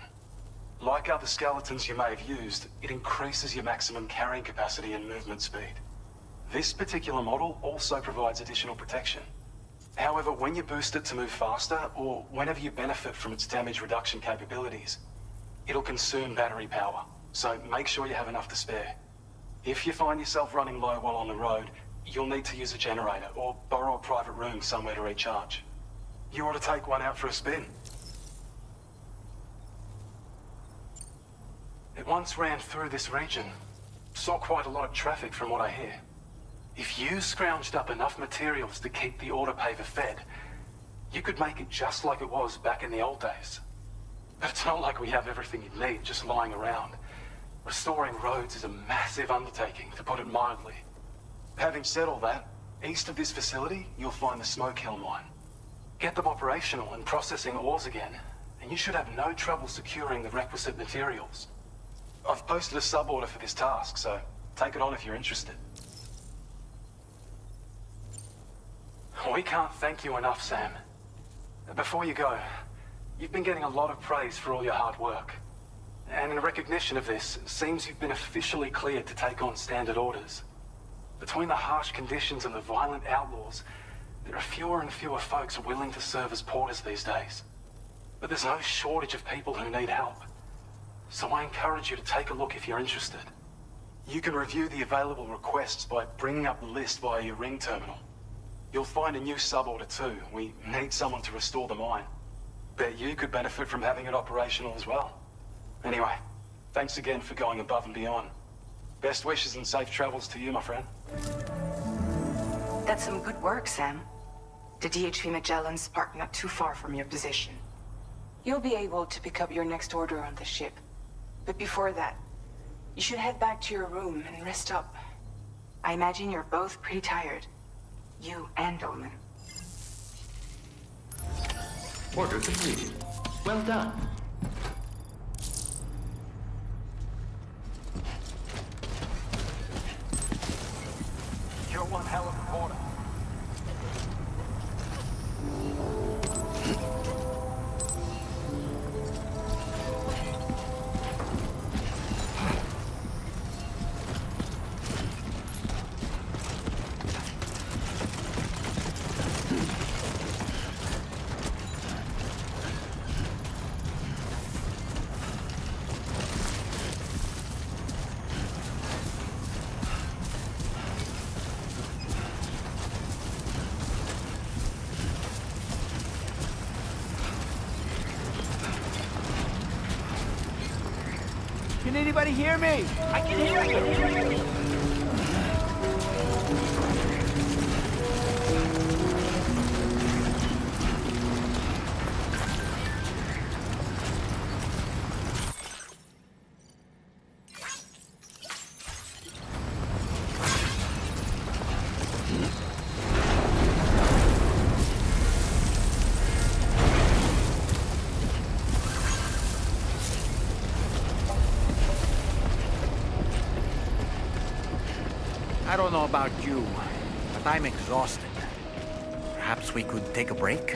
Like other skeletons you may have used, it increases your maximum carrying capacity and movement speed. This particular model also provides additional protection. However, when you boost it to move faster, or whenever you benefit from its damage reduction capabilities, it'll consume battery power, so make sure you have enough to spare. If you find yourself running low while on the road, you'll need to use a generator, or borrow a private room somewhere to recharge. You ought to take one out for a spin. It once ran through this region. Saw quite a lot of traffic from what I hear. If you scrounged up enough materials to keep the autopaver fed, you could make it just like it was back in the old days. But it's not like we have everything you need just lying around. Restoring roads is a massive undertaking, to put it mildly. Having said all that, east of this facility, you'll find the Smoke Hill mine. Get them operational and processing ores again, and you should have no trouble securing the requisite materials. I've posted a sub-order for this task, so take it on if you're interested. We can't thank you enough, Sam. Before you go, you've been getting a lot of praise for all your hard work. And in recognition of this, it seems you've been officially cleared to take on standard orders. Between the harsh conditions and the violent outlaws, there are fewer and fewer folks willing to serve as porters these days. But there's no shortage of people who need help. So I encourage you to take a look if you're interested. You can review the available requests by bringing up the list via your ring terminal. You'll find a new suborder too. We need someone to restore the mine. Bet you could benefit from having it operational as well. Anyway, thanks again for going above and beyond. Best wishes and safe travels to you, my friend. That's some good work, Sam. The DHV Magellan's parked not too far from your position. You'll be able to pick up your next order on the ship. But before that, you should head back to your room and rest up. I imagine you're both pretty tired. You and Dolman. Order completed. Well done. You're one hell of a porter. Can anybody hear me? I can hear you! I don't know about you, but I'm exhausted. Perhaps we could take a break?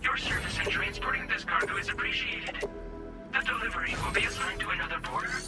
Your service in transporting this cargo is appreciated. The delivery will be assigned to another porter.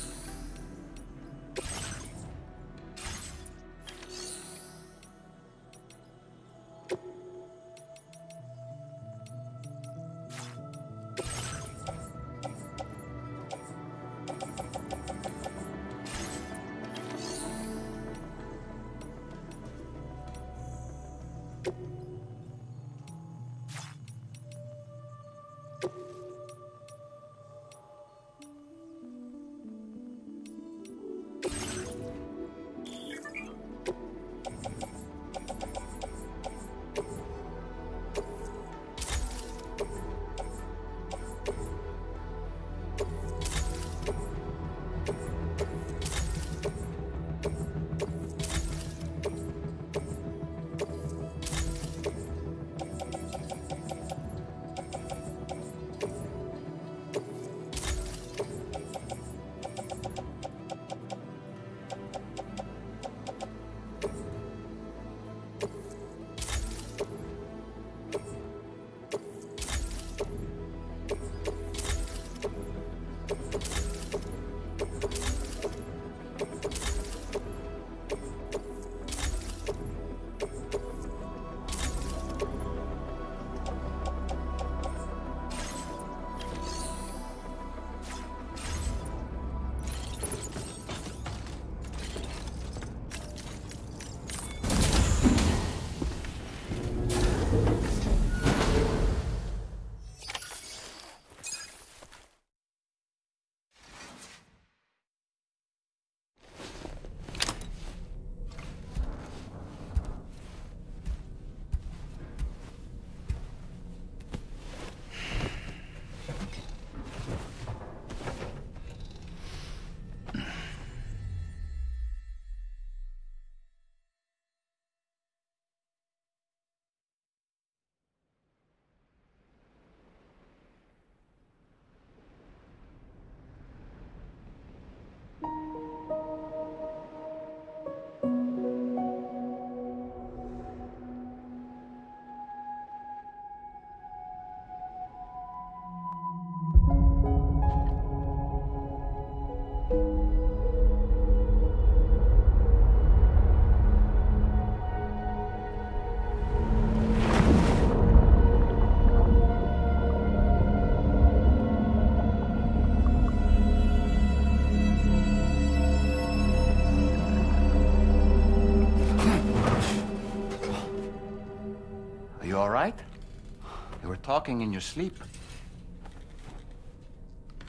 talking in your sleep.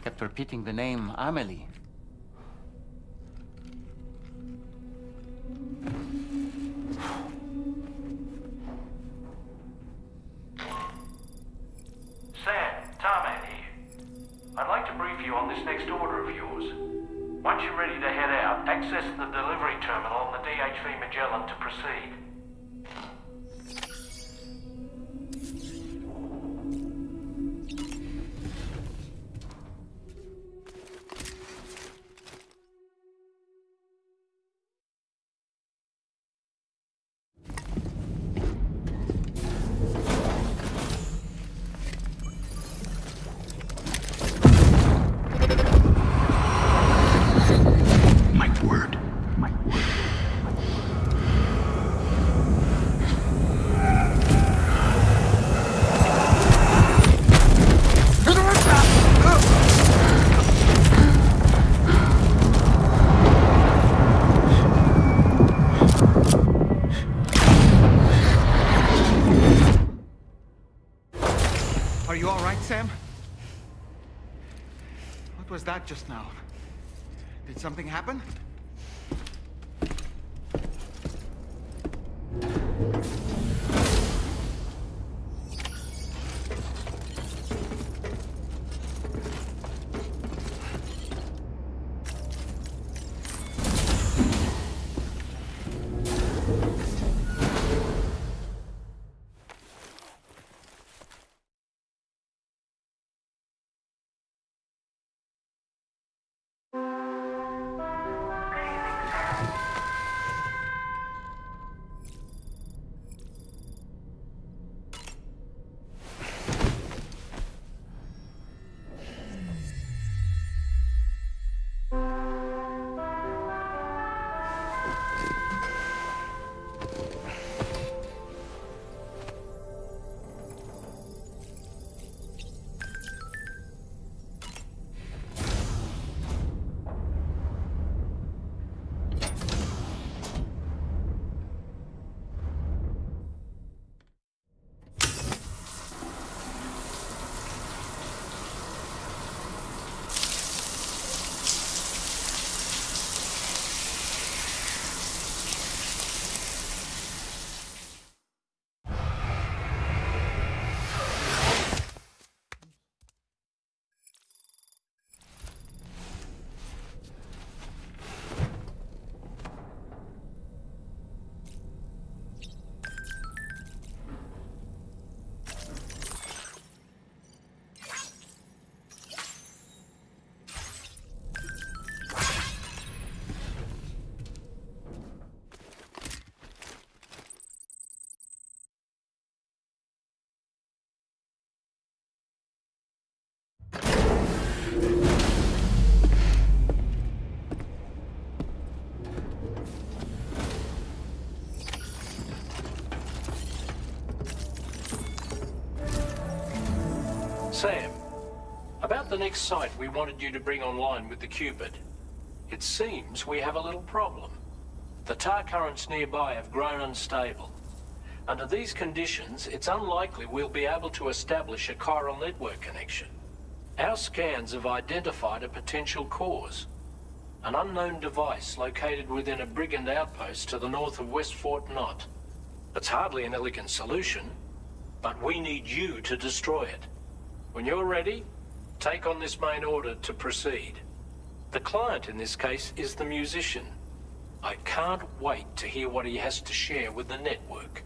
Kept repeating the name Amelie. Sam, Tarman here. I'd like to brief you on this next order of yours. Once you're ready to head out, access the delivery terminal on the DHV Magellan to proceed. Are you all right, Sam? What was that just now? Did something happen? Sam, about the next site we wanted you to bring online with the Cupid. It seems we have a little problem. The tar currents nearby have grown unstable. Under these conditions, it's unlikely we'll be able to establish a chiral network connection. Our scans have identified a potential cause. An unknown device located within a brigand outpost to the north of West Fort Knot. It's hardly an elegant solution, but we need you to destroy it. When you're ready, take on this main order to proceed. The client in this case is the musician. I can't wait to hear what he has to share with the network.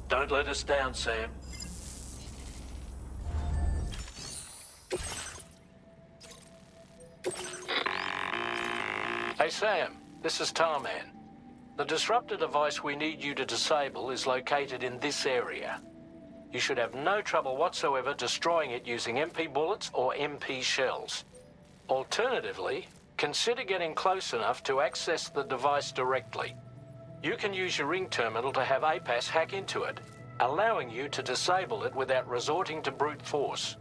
Don't let us down, Sam. Hey Sam, this is Tarman. The disruptor device we need you to disable is located in this area. You should have no trouble whatsoever destroying it using MP bullets or MP shells. Alternatively, consider getting close enough to access the device directly. You can use your ring terminal to have APAS hack into it, allowing you to disable it without resorting to brute force.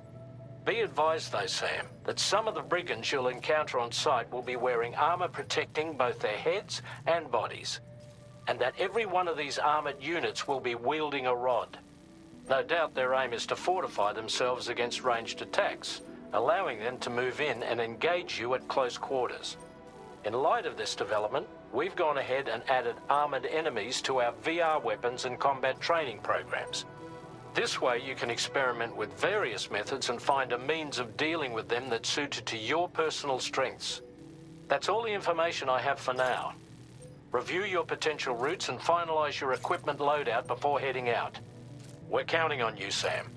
Be advised though, Sam, that some of the brigands you'll encounter on site will be wearing armor protecting both their heads and bodies, and that every one of these armored units will be wielding a rod. No doubt their aim is to fortify themselves against ranged attacks, allowing them to move in and engage you at close quarters. In light of this development, we've gone ahead and added armored enemies to our VR weapons and combat training programs. This way you can experiment with various methods and find a means of dealing with them that's suited to your personal strengths. That's all the information I have for now. Review your potential routes and finalize your equipment loadout before heading out. We're counting on you, Sam.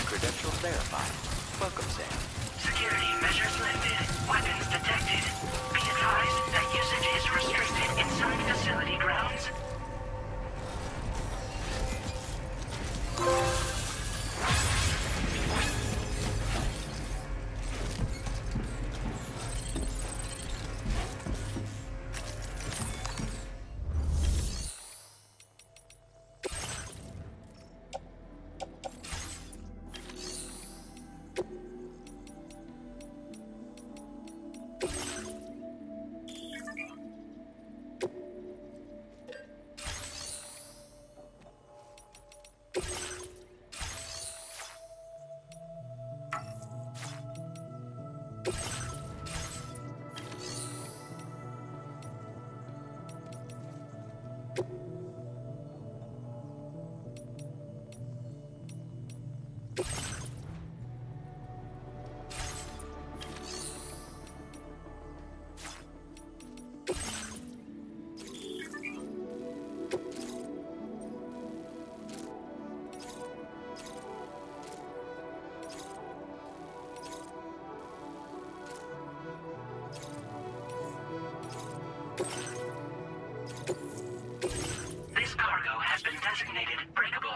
Credentials verified. Welcome, Sam. Security measures lifted. Weapons detected. Be advised that usage is restricted inside facility grounds. This cargo has been designated breakable.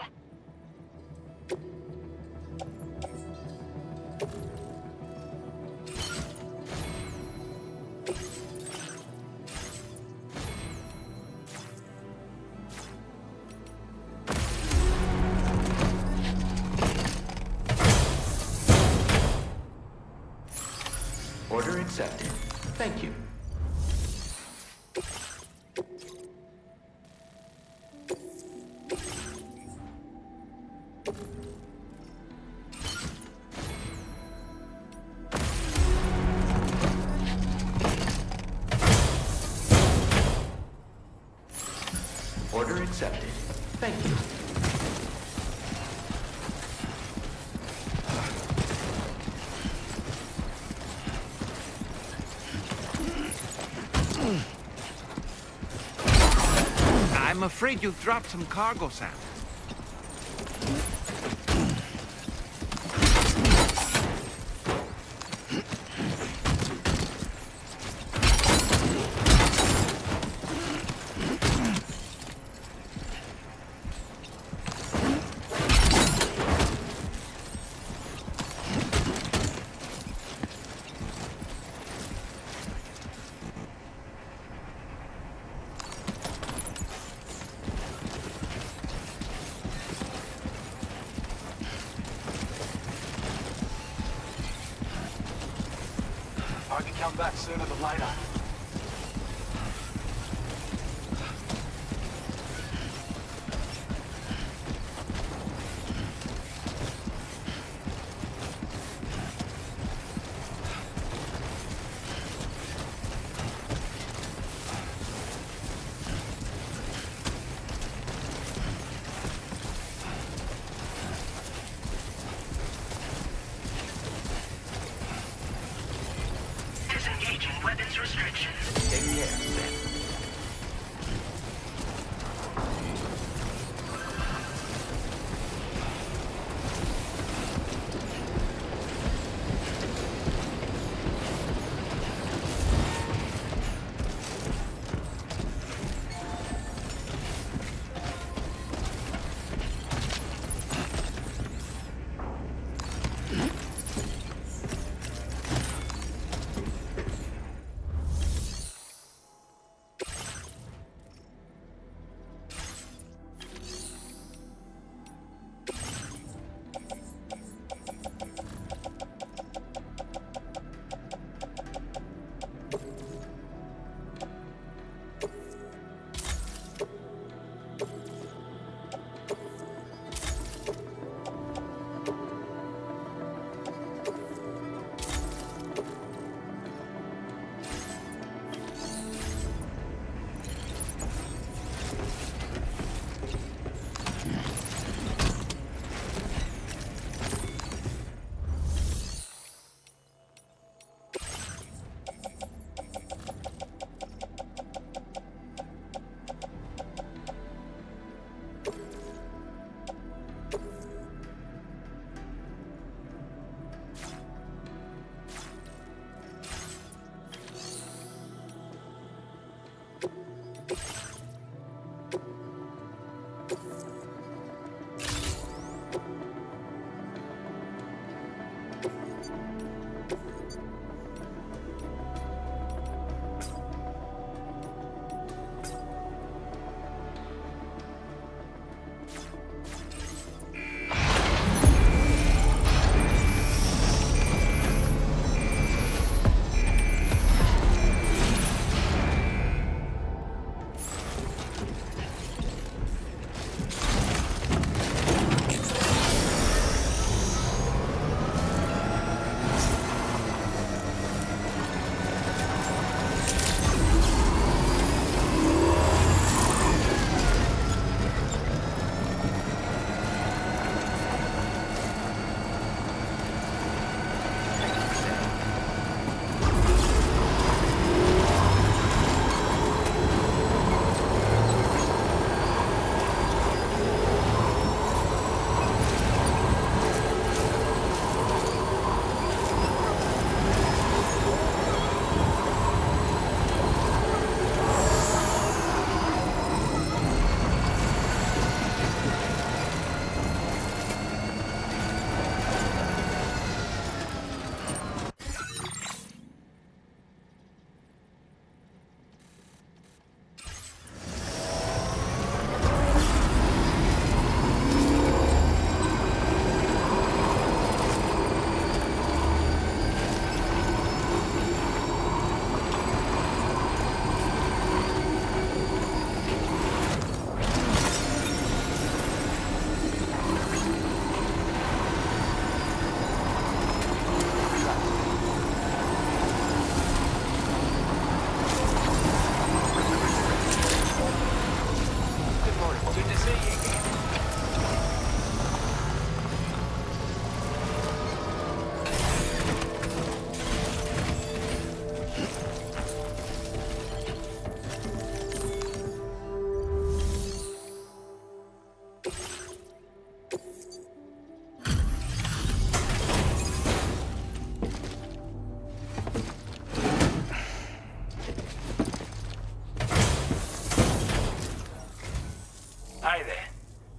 Order accepted. Thank you. Order accepted. Thank you. afraid you've dropped some cargo, Sam. I can come back sooner than later. Disengaging weapons restrictions. Take care, Sam.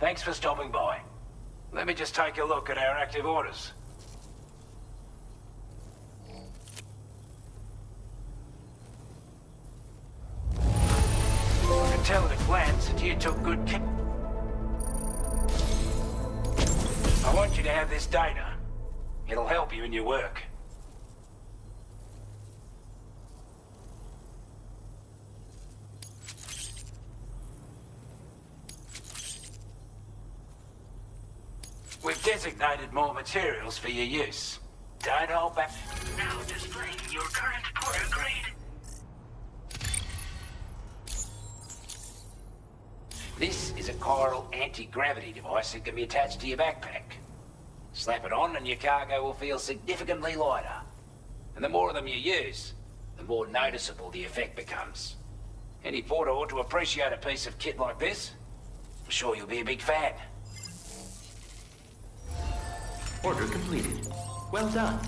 Thanks for stopping by. Let me just take a look at our active orders. I can tell at a glance that you took good care. I want you to have this data. It'll help you in your work. We've designated more materials for your use. Don't hold back. Now displaying your current porter grade. This is a chiral anti-gravity device that can be attached to your backpack. Slap it on and your cargo will feel significantly lighter. And the more of them you use, the more noticeable the effect becomes. Any porter ought to appreciate a piece of kit like this. I'm sure you'll be a big fan. Order completed. Well done.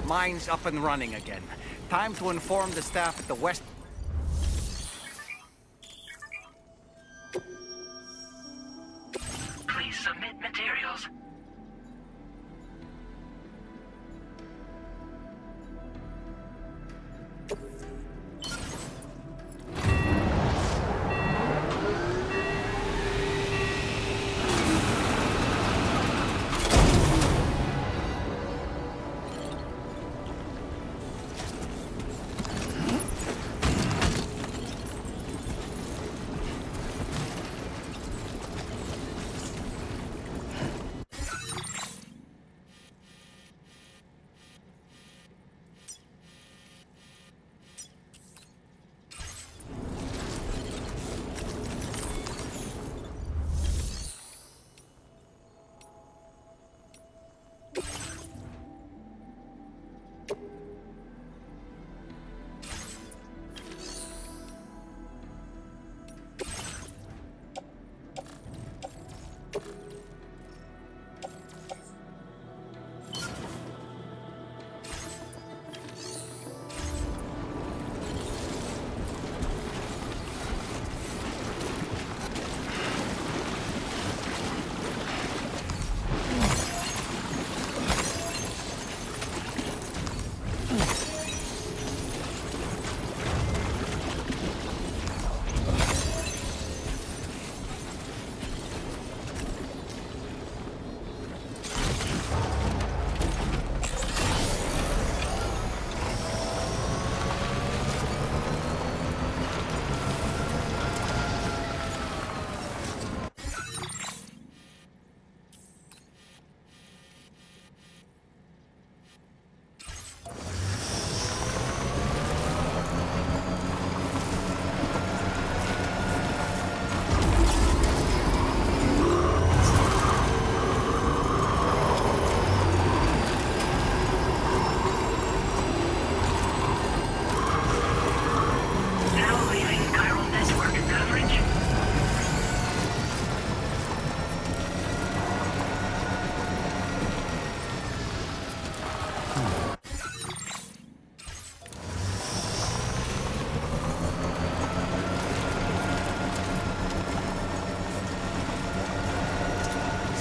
Mine's up and running again. Time to inform the staff at the West... Please submit materials.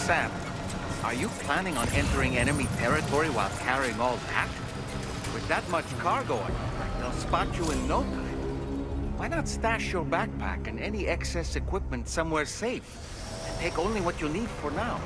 Sam, are you planning on entering enemy territory while carrying all that? With that much cargo, they'll spot you in no time. Why not stash your backpack and any excess equipment somewhere safe, and take only what you need for now?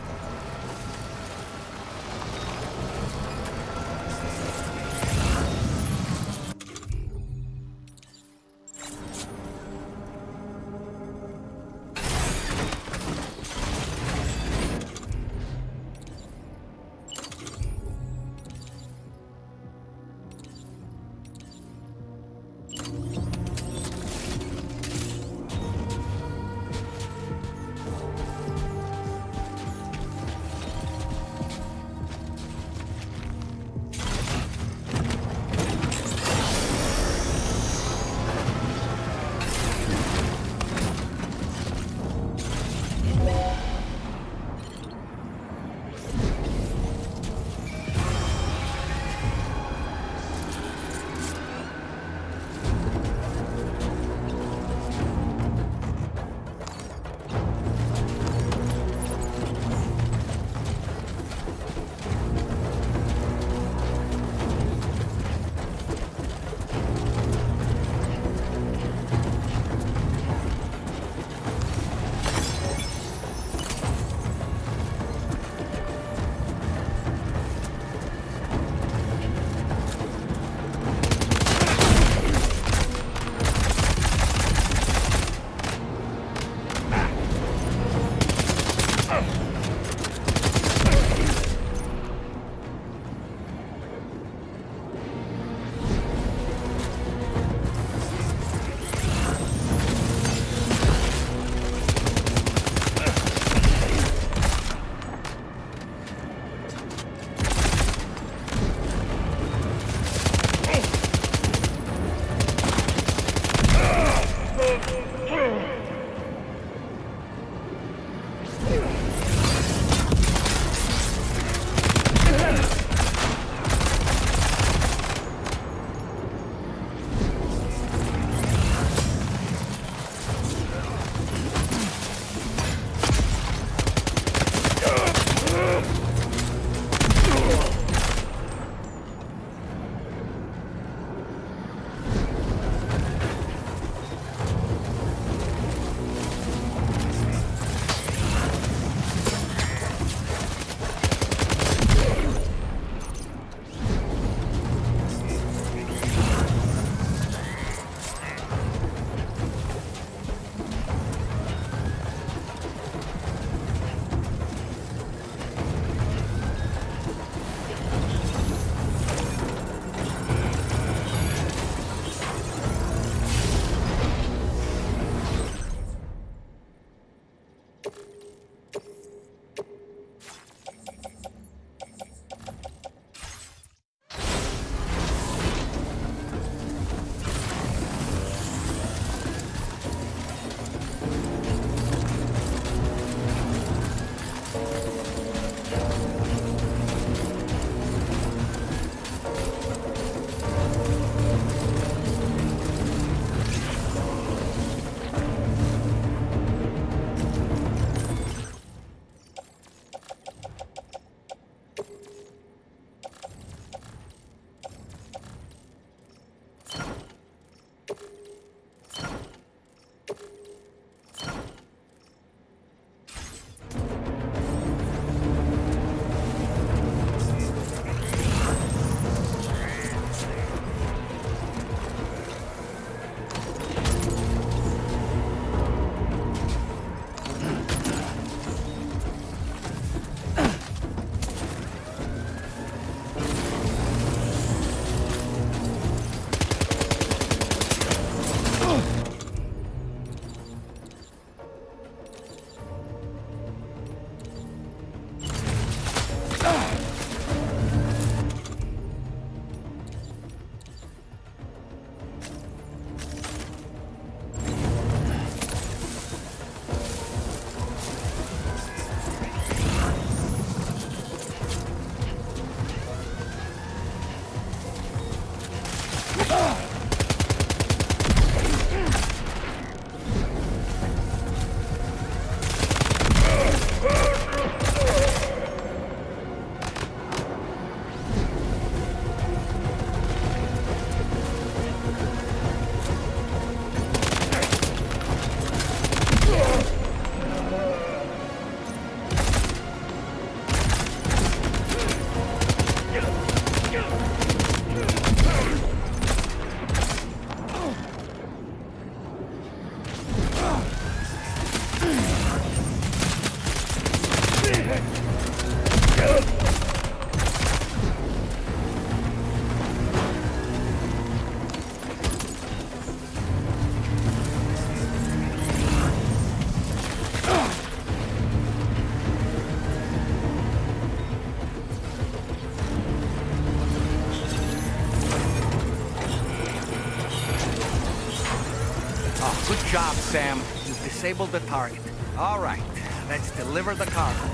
Sam. You've disabled the target. All right, let's deliver the cargo.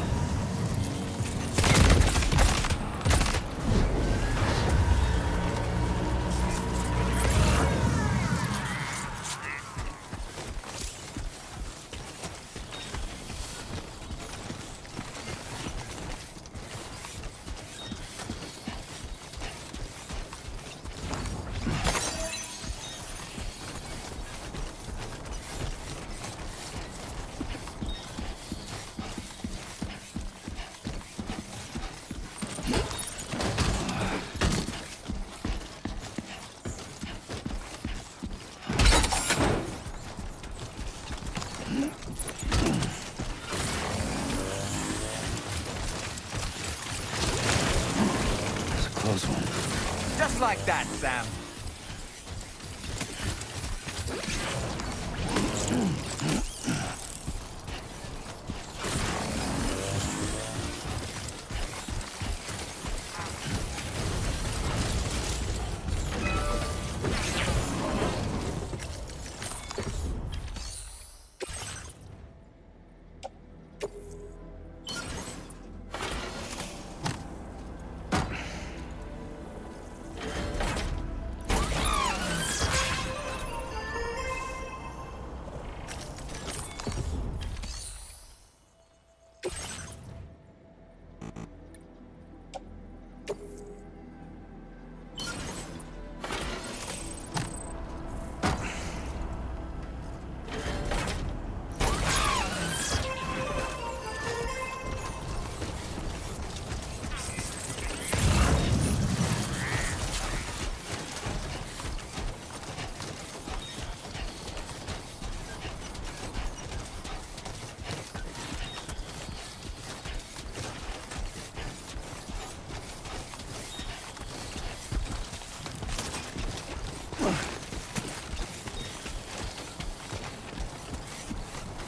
Just like that, Sam.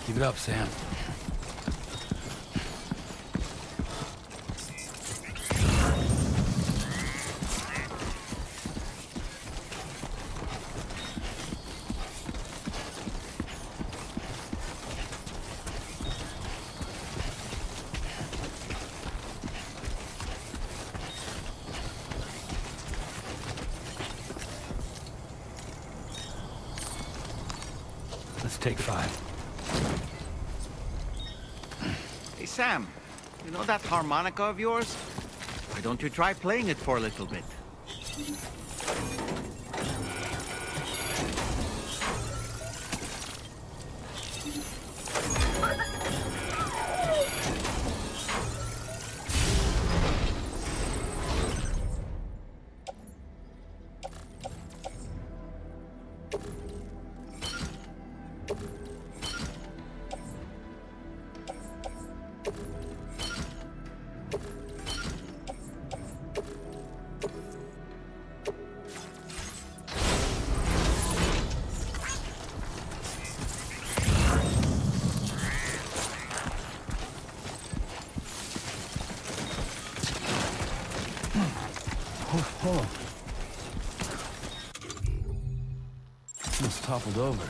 Keep it up, Sam. Let's take 5. Hey, Sam, you know that harmonica of yours? Why don't you try playing it for a little bit? Oh. Almost toppled over.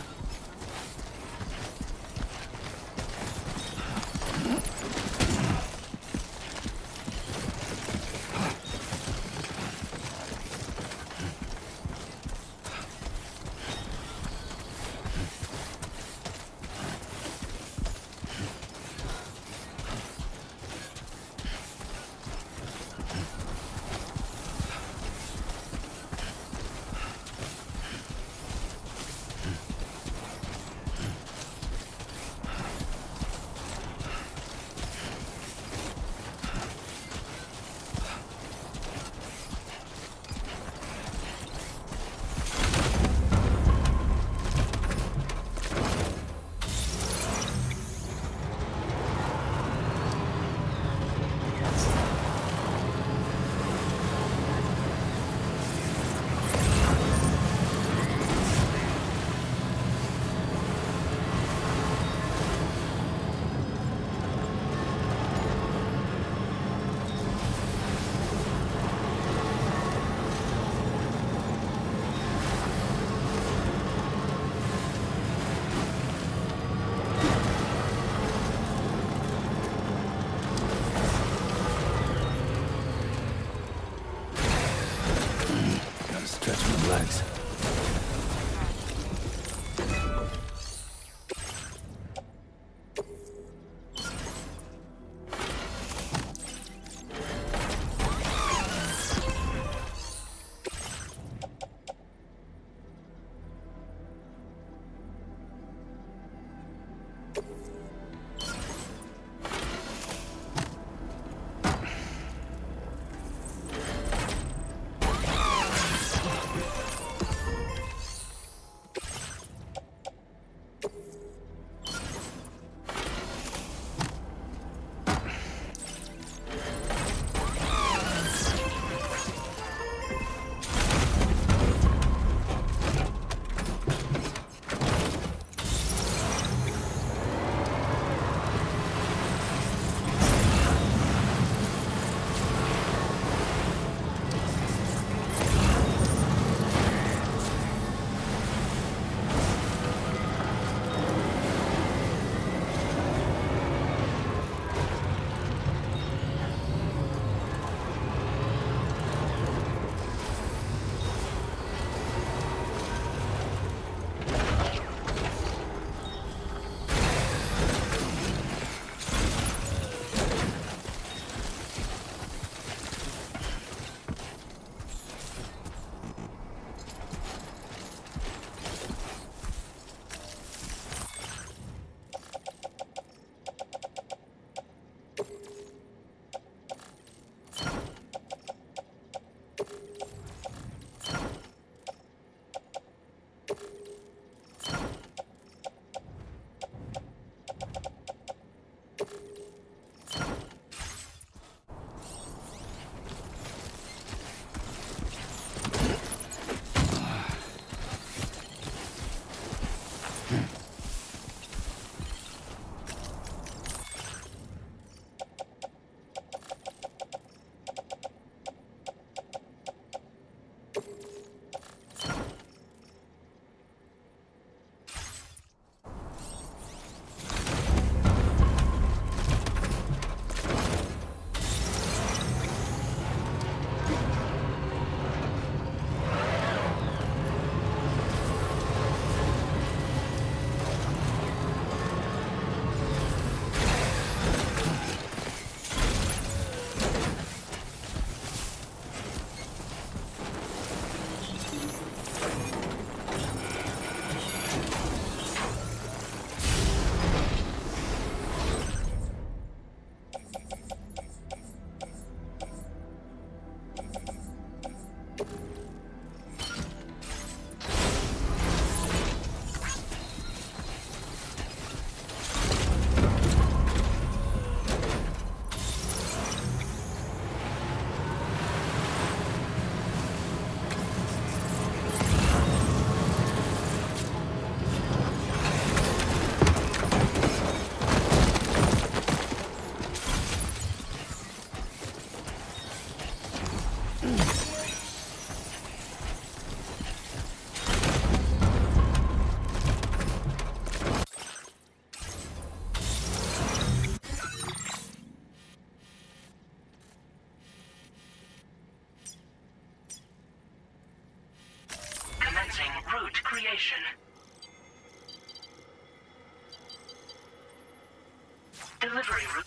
delivery room.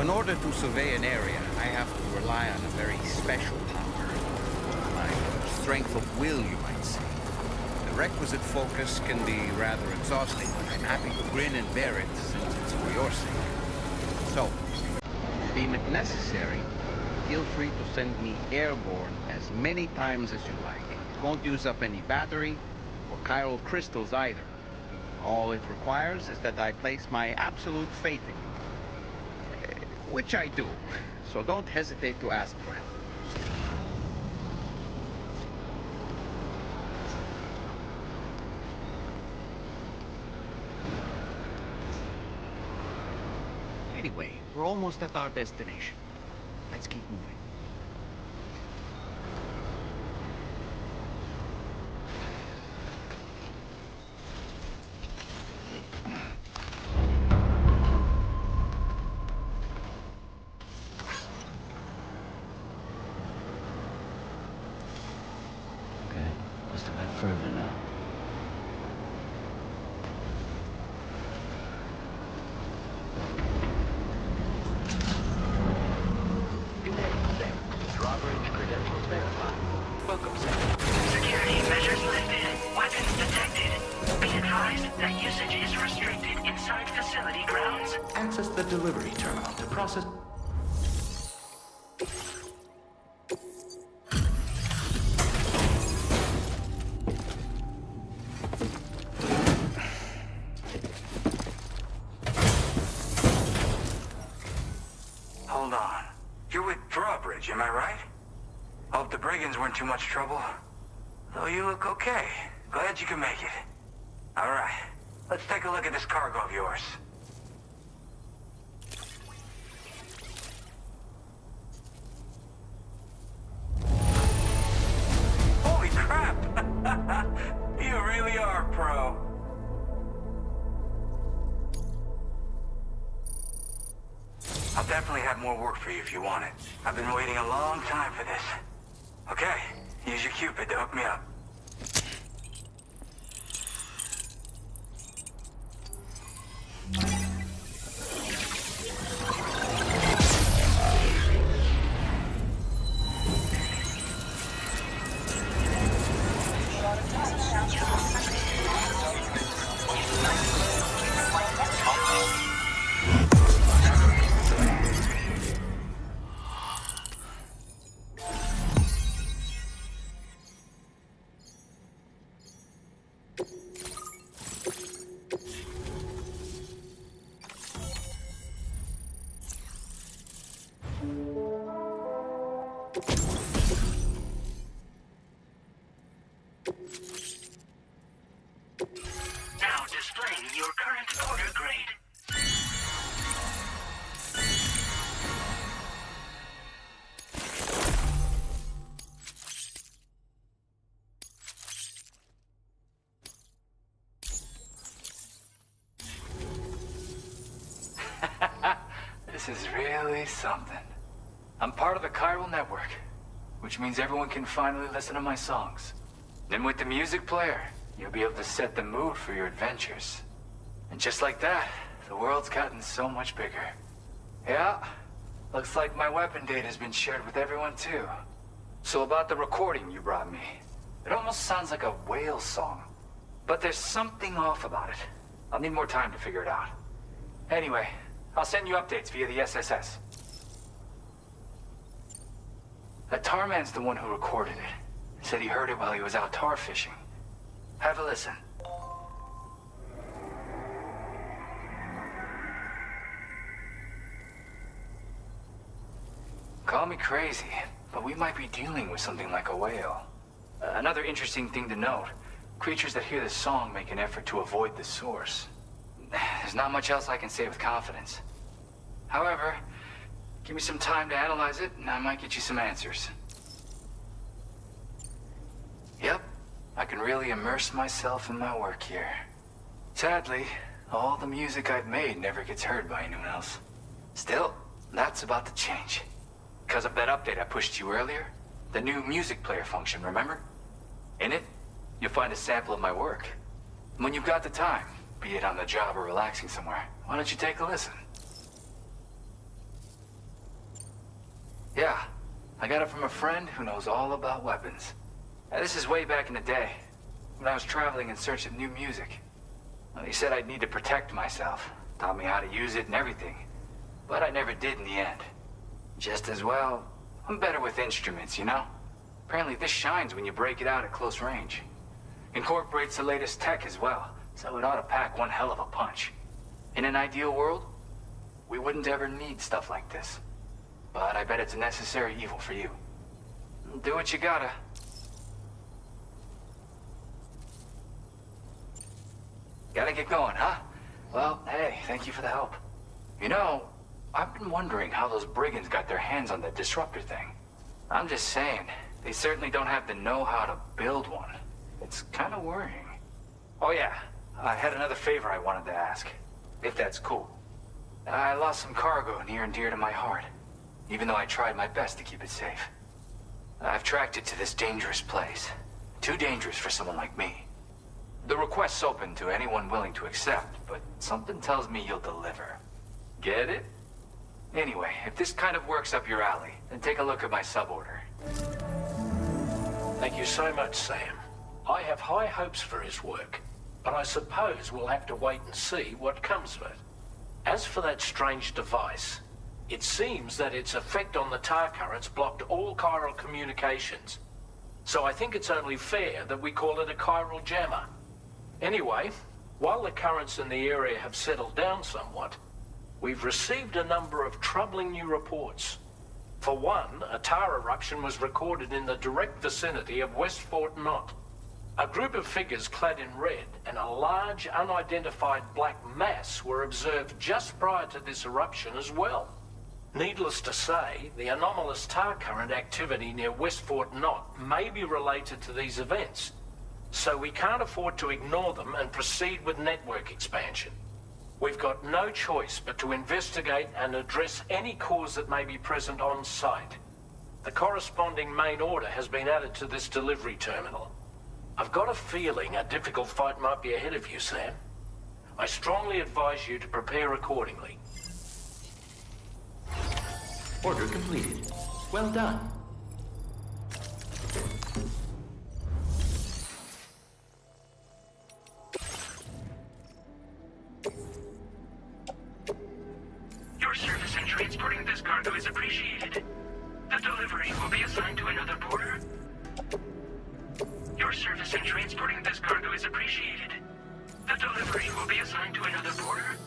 In order to survey an area, I have to rely on a very special power. My strength of will, you might say. The requisite focus can be rather exhausting, but I'm happy to grin and bear it since it's for your sake. So, deem it necessary, feel free to send me airborne as many times as you like. It won't use up any battery or chiral crystals either. All it requires is that I place my absolute faith in you. Which I do, so don't hesitate to ask for help. Anyway, we're almost at our destination. Let's keep moving. Further now. Drawbridge credentials verified. Welcome, sir. Security measures lifted. Weapons detected. Be advised that usage is restricted inside facility grounds. Access the delivery terminal to process... Hold on. You're with Drawbridge, am I right? Hope the brigands weren't too much trouble. Though you look okay. Glad you can make it. Alright, let's take a look at this cargo of yours. Holy crap! You really are a pro. I'll definitely have more work for you if you want it. I've been waiting a long time for this. Okay, use your Cupid to hook me up. Now displaying your current order grade. This is really something. I'm part of the chiral network, which means everyone can finally listen to my songs. Then with the music player, you'll be able to set the mood for your adventures. And just like that, the world's gotten so much bigger. Yeah, looks like my weapon data has been shared with everyone too. So about the recording you brought me, it almost sounds like a whale song. But there's something off about it. I'll need more time to figure it out. Anyway, I'll send you updates via the SSS. Tarman's the one who recorded it. Said he heard it while he was out tar fishing. Have a listen. Call me crazy, but we might be dealing with something like a whale. Another interesting thing to note, creatures that hear this song make an effort to avoid the source. There's not much else I can say with confidence. However, give me some time to analyze it, and I might get you some answers. Yep, I can really immerse myself in my work here. Sadly, all the music I've made never gets heard by anyone else. Still, that's about to change. Because of that update I pushed you earlier, the new music player function, remember? In it, you'll find a sample of my work. When you've got the time, be it on the job or relaxing somewhere, why don't you take a listen? Yeah, I got it from a friend who knows all about weapons. Now, this is way back in the day, when I was traveling in search of new music. Well, he said I'd need to protect myself, taught me how to use it and everything. But I never did in the end. Just as well, I'm better with instruments, you know? Apparently this shines when you break it out at close range. Incorporates the latest tech as well, so it ought to pack one hell of a punch. In an ideal world, we wouldn't ever need stuff like this. But I bet it's a necessary evil for you. Do what you gotta. Gotta get going, huh? Well, hey, thank you for the help. You know, I've been wondering how those brigands got their hands on that disruptor thing. I'm just saying, they certainly don't have the know-how to build one. It's kind of worrying. Oh yeah, I had another favor I wanted to ask, if that's cool. I lost some cargo near and dear to my heart, even though I tried my best to keep it safe. I've tracked it to this dangerous place. Too dangerous for someone like me. The request's open to anyone willing to accept, but something tells me you'll deliver. Get it? Anyway, if this kind of works up your alley, then take a look at my suborder. Thank you so much, Sam. I have high hopes for his work, but I suppose we'll have to wait and see what comes of it. As for that strange device, it seems that its effect on the tar currents blocked all chiral communications. So I think it's only fair that we call it a chiral jammer. Anyway, while the currents in the area have settled down somewhat, we've received a number of troubling new reports. For one, a tar eruption was recorded in the direct vicinity of West Fort Knot. A group of figures clad in red and a large unidentified black mass were observed just prior to this eruption as well. Needless to say, the anomalous tar current activity near West Fort Knot may be related to these events, so we can't afford to ignore them and proceed with network expansion. We've got no choice but to investigate and address any cause that may be present on site. The corresponding main order has been added to this delivery terminal. I've got a feeling a difficult fight might be ahead of you, Sam. I strongly advise you to prepare accordingly. Order completed. Well done. Your service in transporting this cargo is appreciated. The delivery will be assigned to another porter. Your service in transporting this cargo is appreciated. The delivery will be assigned to another porter.